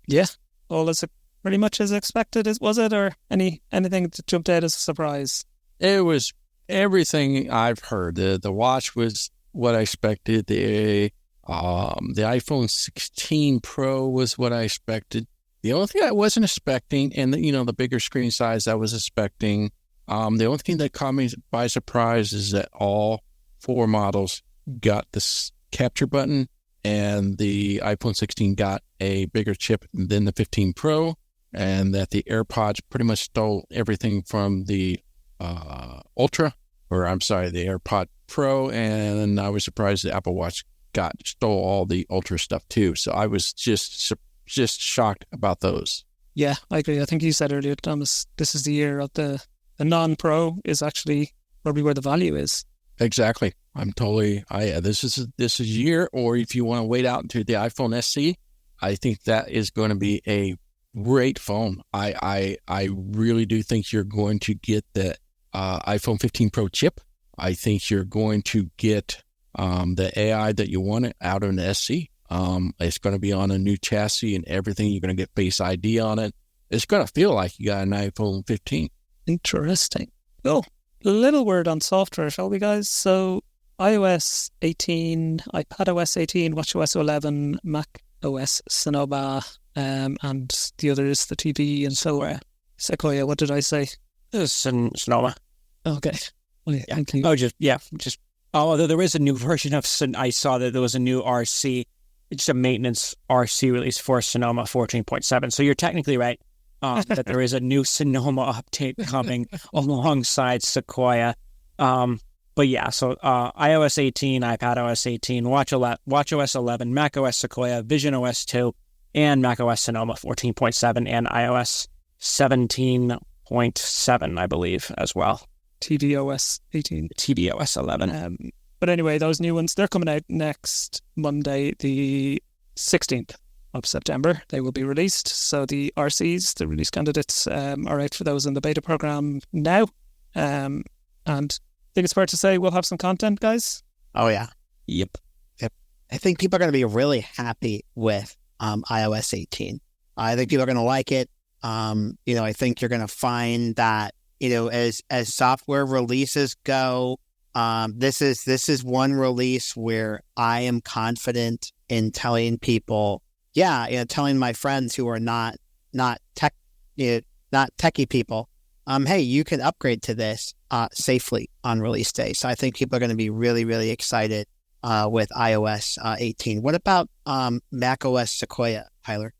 S2: Yeah. All is pretty much as expected, was it? Or anything that jumped out as a surprise?
S3: It was everything I've heard. The watch was what I expected. The iPhone 16 Pro was what I expected. The only thing I wasn't expecting, and the bigger screen size I was expecting, the only thing that caught me by surprise is that all 4 models got this capture button, and the iPhone 16 got a bigger chip than the 15 Pro, and that the AirPods pretty much stole everything from the the AirPod Pro, and I was surprised the Apple Watch stole all the Ultra stuff too. So I was just shocked about those.
S2: Yeah, I agree. I think you said earlier, Thomas, this is the year of the non-Pro is actually probably where the value is.
S3: Exactly. This is year, or if you want to wait out into the iPhone SE, I think that is going to be a great phone. I really do think you're going to get the iPhone 15 Pro chip. I think you're going to get the AI that you wanted out of the SE. It's going to be on a new chassis and everything. You're going to get Face ID on it. It's going to feel like you got an iPhone 15.
S2: Interesting. Cool. A little word on software, shall we, guys? So iOS 18, iPadOS 18, WatchOS 11, macOS Sonoma, and the others, the TV and so Sequoia. What did I say?
S5: Sonoma.
S2: Okay. Well, yeah. Thank you.
S5: Although there is a new version of I saw that there was a new RC, it's a maintenance RC release for Sonoma 14.7. So you're technically right that there is a new Sonoma update coming alongside Sequoia. But yeah, so iOS 18, iPadOS 18, WatchOS 11, macOS Sequoia, visionOS 2, and macOS Sonoma 14.7, and iOS 17.7, I believe, as well.
S2: tvOS 18.
S5: tvOS 11.
S2: But anyway, those new ones, they're coming out next Monday, the 16th of September. They will be released. So the RCs, the release candidates, are out for those in the beta program now. And I think it's fair to say we'll have some content, guys.
S4: Oh, yeah.
S5: Yep.
S4: I think people are going to be really happy with iOS 18. I think people are going to like it. I think you're going to find that, as software releases go, this is one release where I am confident in telling people, telling my friends who are not techie people, hey, you can upgrade to this safely on release day. So I think people are going to be really, really excited with iOS 18. What about macOS Sequoia, Tyler?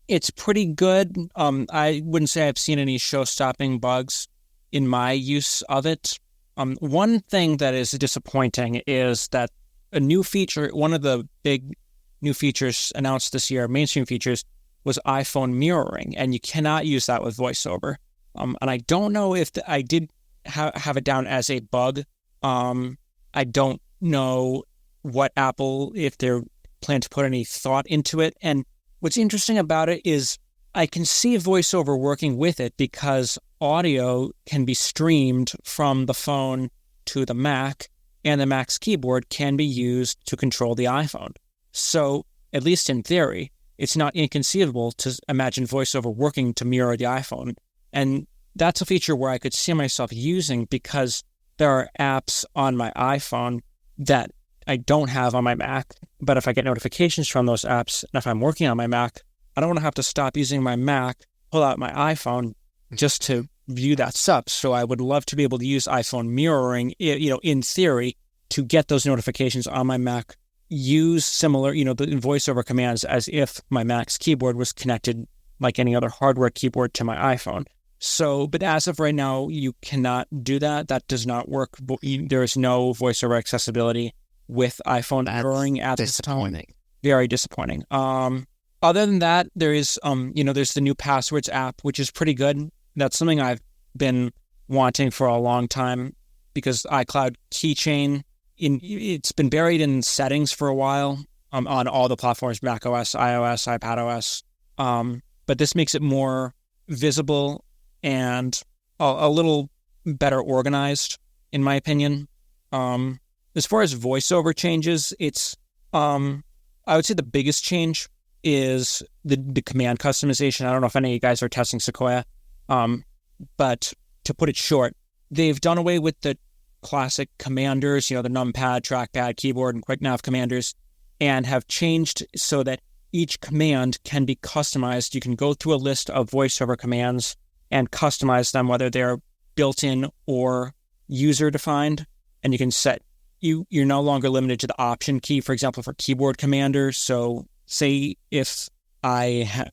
S5: It's pretty good. I wouldn't say I've seen any show-stopping bugs in my use of it. One thing that is disappointing is that a new feature, one of the big new features announced this year, mainstream features, was iPhone mirroring, and you cannot use that with VoiceOver. And I don't know if I did have it down as a bug. I don't know what Apple, if they're planning to put any thought into it. And what's interesting about it is I can see VoiceOver working with it because audio can be streamed from the phone to the Mac, and the Mac's keyboard can be used to control the iPhone. So, at least in theory, it's not inconceivable to imagine VoiceOver working to mirror the iPhone. And that's a feature where I could see myself using because there are apps on my iPhone that I don't have on my Mac, but if I get notifications from those apps, and if I'm working on my Mac, I don't want to have to stop using my Mac, pull out my iPhone just to view that stuff. So I would love to be able to use iPhone mirroring, in theory, to get those notifications on my Mac, use similar, the VoiceOver commands as if my Mac's keyboard was connected like any other hardware keyboard to my iPhone. So, but as of right now, you cannot do that. That does not work. There is no VoiceOver accessibility with iPhone mirroring at this time. Very disappointing. Other than that, there is, there's the new Passwords app, which is pretty good. That's something I've been wanting for a long time because iCloud Keychain, it's been buried in settings for a while on all the platforms, macOS, iOS, iPadOS. But this makes it more visible and a little better organized, in my opinion. As far as VoiceOver changes, it's I would say the biggest change is the command customization. I don't know if any of you guys are testing Sequoia, but to put it short, they've done away with the classic commanders, the numpad, trackpad, keyboard, and quick nav commanders, and have changed so that each command can be customized. You can go through a list of voiceover commands and customize them, whether they're built-in or user-defined. And you can set, you're no longer limited to the option key, for example, for keyboard commanders. So say if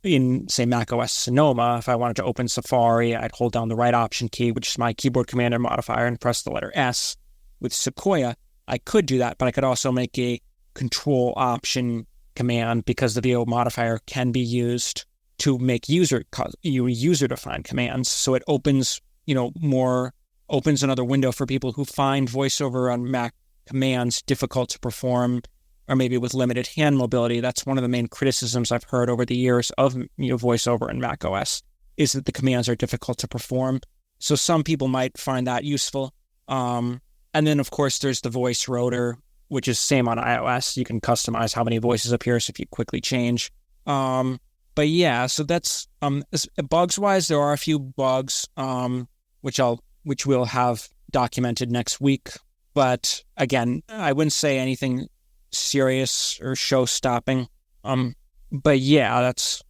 S5: in, say, macOS Sonoma, if I wanted to open Safari, I'd hold down the right option key, which is my keyboard commander modifier, and press the letter S. With Sequoia, I could do that, but I could also make a control option command because the VO modifier can be used to make user-defined commands. So it opens, opens another window for people who find VoiceOver on Mac commands difficult to perform, or maybe with limited hand mobility. That's one of the main criticisms I've heard over the years of VoiceOver and Mac OS, is that the commands are difficult to perform. So some people might find that useful. And then, of course, there's the voice rotor, which is same on iOS. You can customize how many voices appear if you quickly change. But yeah, so that's bugs-wise, there are a few bugs, which we'll have documented next week. But again, I wouldn't say anything serious or show-stopping. But yeah, that's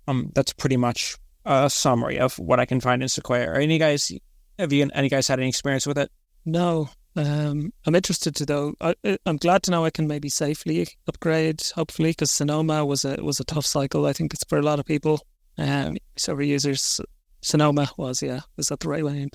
S5: pretty much a summary of what I can find in Sequoia. Have any guys had any experience with it?
S2: No. I'm interested to though. I'm glad to know I can maybe safely upgrade, hopefully, because Sonoma was a tough cycle. I think it's for a lot of people. Server users. Sonoma was that the right way?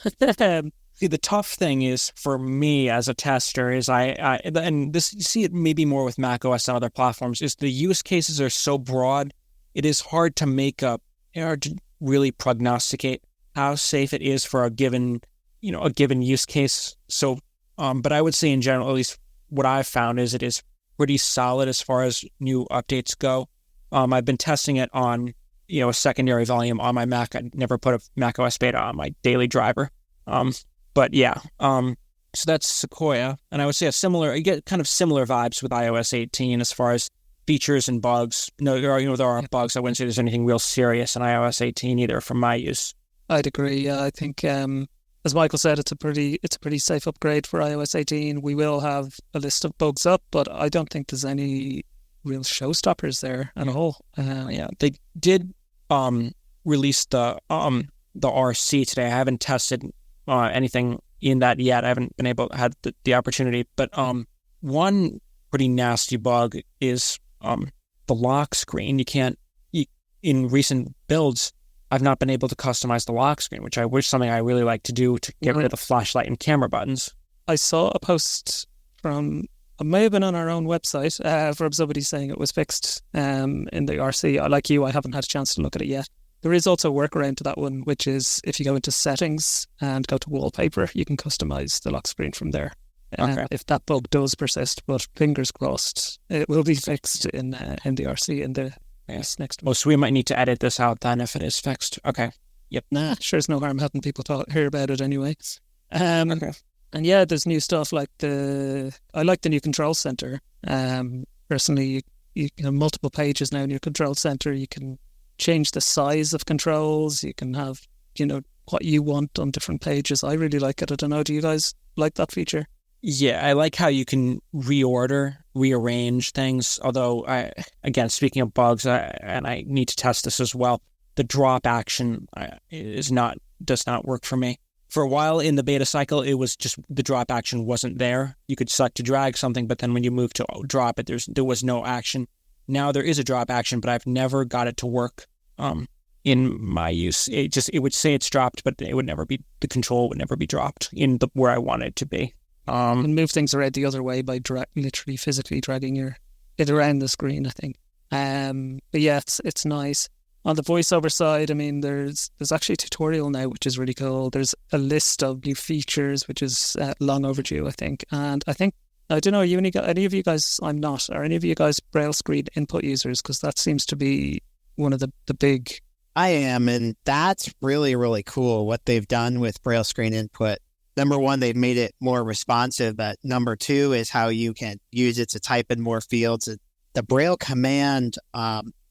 S5: See, the tough thing is for me as a tester is and this, you see it maybe more with macOS and other platforms, is the use cases are so broad. It is hard to really prognosticate how safe it is for a given use case. So, but I would say in general, at least what I've found is it is pretty solid as far as new updates go. I've been testing it on, a secondary volume on my Mac. I never put a macOS beta on my daily driver. But yeah, so that's Sequoia. And I would say you get kind of similar vibes with iOS 18 as far as features and bugs. No, there are bugs. I wouldn't say there's anything real serious in iOS 18 either from my use.
S2: I'd agree. Yeah, I think, as Michael said, it's a pretty safe upgrade for iOS 18. We will have a list of bugs up, but I don't think there's any real showstoppers there at all.
S5: Yeah, they did release the RC today. I haven't tested anything in that yet. I haven't been had the opportunity. But one pretty nasty bug is the lock screen. In recent builds, I've not been able to customize the lock screen, which I wish something I really like to do to get rid of the flashlight and camera buttons.
S2: I saw a post from, it may have been on our own website, from somebody saying it was fixed in the RC. Like you, I haven't had a chance to look at it yet. There is also a workaround to that one, which is if you go into settings and go to wallpaper, you can customize the lock screen from there.
S5: Okay.
S2: If that bug does persist, but fingers crossed, it will be fixed in the RC in the next week.
S5: Oh, so we might need to edit this out then if it is fixed. Okay. Yep.
S2: Nah, sure, there's no harm having people hear about it anyway.
S5: Okay.
S2: And yeah, there's new stuff like I like the new control center. Personally, you can have multiple pages now in your control center. You can change the size of controls. You can have, what you want on different pages. I really like it. I don't know, do you guys like that feature?
S5: Yeah, I like how you can rearrange things. Although, speaking of bugs, and I need to test this as well, the drop action does not work for me. For a while in the beta cycle, it was just the drop action wasn't there. You could select to drag something, but then when you move to drop it, there was no action. Now there is a drop action, but I've never got it to work in my use. It would say it's dropped, but the control would never be dropped in where I want it to be.
S2: And move things around the other way by literally physically dragging it around the screen, I think. But yeah, it's nice. On the voiceover side, I mean, there's actually a tutorial now, which is really cool. There's a list of new features, which is long overdue, I think. And I think, I don't know, any of you guys, I'm not, are any of you guys Braille screen input users? Because that seems to be one of the big...
S4: I am, and that's really, really cool what they've done with Braille screen input. Number one, they've made it more responsive, but number two is how you can use it to type in more fields. The Braille command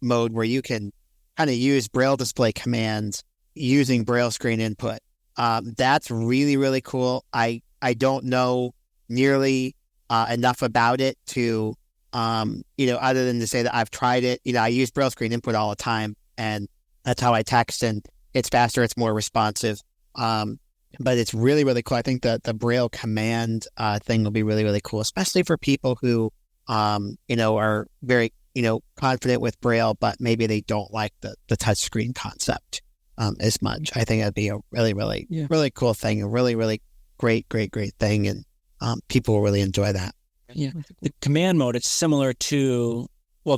S4: mode where you can kind of use Braille display commands using Braille screen input. That's really, really cool. I don't know nearly enough about it to other than to say that I've tried it. I use Braille screen input all the time, and that's how I text, and it's faster, it's more responsive. But it's really, really cool. I think that the Braille command thing will be really, really cool, especially for people who, are very, confident with Braille, but maybe they don't like the touch screen concept as much. I think that'd be a really, really, really cool thing, a really, really great thing, and people will really enjoy that.
S5: Yeah, the command mode, it's similar to,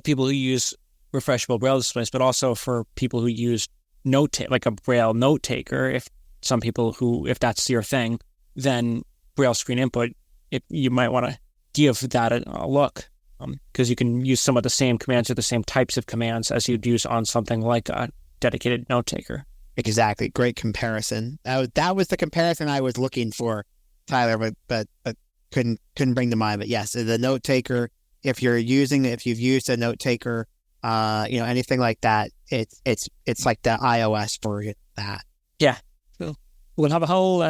S5: people who use refreshable Braille displays, but also for people who use like a Braille note taker. If some people if that's your thing, then Braille screen input, you might want to give that a look, because you can use some of the same commands or the same types of commands as you'd use on something like a dedicated note taker.
S4: Exactly. Great comparison. That was the comparison I was looking for, Tyler, but couldn't bring to mind. But yes, the note taker, if you've used a note taker, anything like that, it's like the iOS version of that.
S5: Yeah.
S2: Cool. We'll have a whole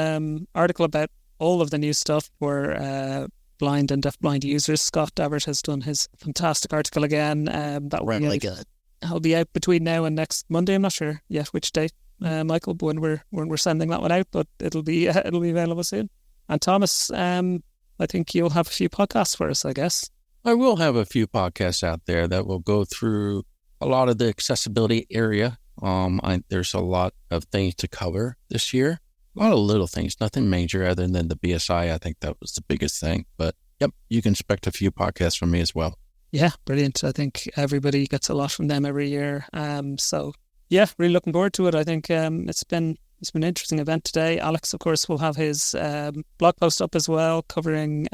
S2: article about all of the new stuff for blind and deafblind users. Scott Dabbert has done his fantastic article again. That will
S4: really good.
S2: It'll be out between now and next Monday. I'm not sure yet which date, Michael, when we're sending that one out, but it'll be available soon. And Thomas, I think you'll have a few podcasts for us, I guess.
S3: I will have a few podcasts out there that will go through a lot of the accessibility area. There's a lot of things to cover this year. A lot of little things, nothing major other than the BSI. I think that was the biggest thing. But yep, you can expect a few podcasts from me as well.
S2: Yeah, brilliant. I think everybody gets a lot from them every year. So yeah, really looking forward to it. I think it's been an interesting event today. Alex, of course, will have his blog post up as well, covering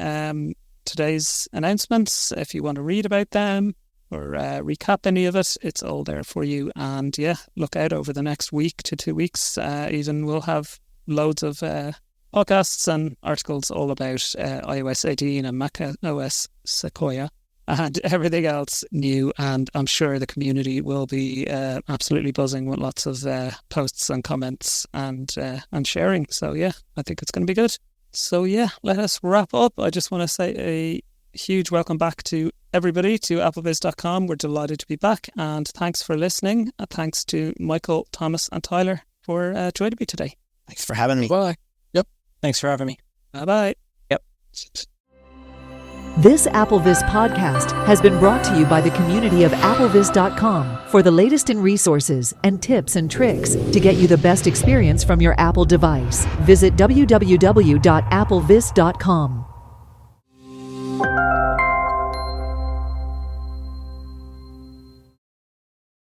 S2: today's announcements. If you want to read about them or recap any of it, it's all there for you. And yeah, look out over the next week to 2 weeks. Even we'll have loads of podcasts and articles all about iOS 18 and Mac OS Sequoia and everything else new. And I'm sure the community will be absolutely buzzing with lots of posts and comments and sharing. So yeah, I think it's going to be good. So yeah, let us wrap up. I just want to say a huge welcome back to everybody to AppleVis.com. We're delighted to be back, and thanks for listening. Thanks to Michael, Thomas and Tyler for joining me today.
S4: Thanks for having me.
S3: Bye. Yep.
S5: Thanks for having me.
S2: Bye-bye.
S5: Yep.
S1: This AppleVis podcast has been brought to you by the community of AppleVis.com for the latest in resources and tips and tricks to get you the best experience from your Apple device. Visit www.applevis.com.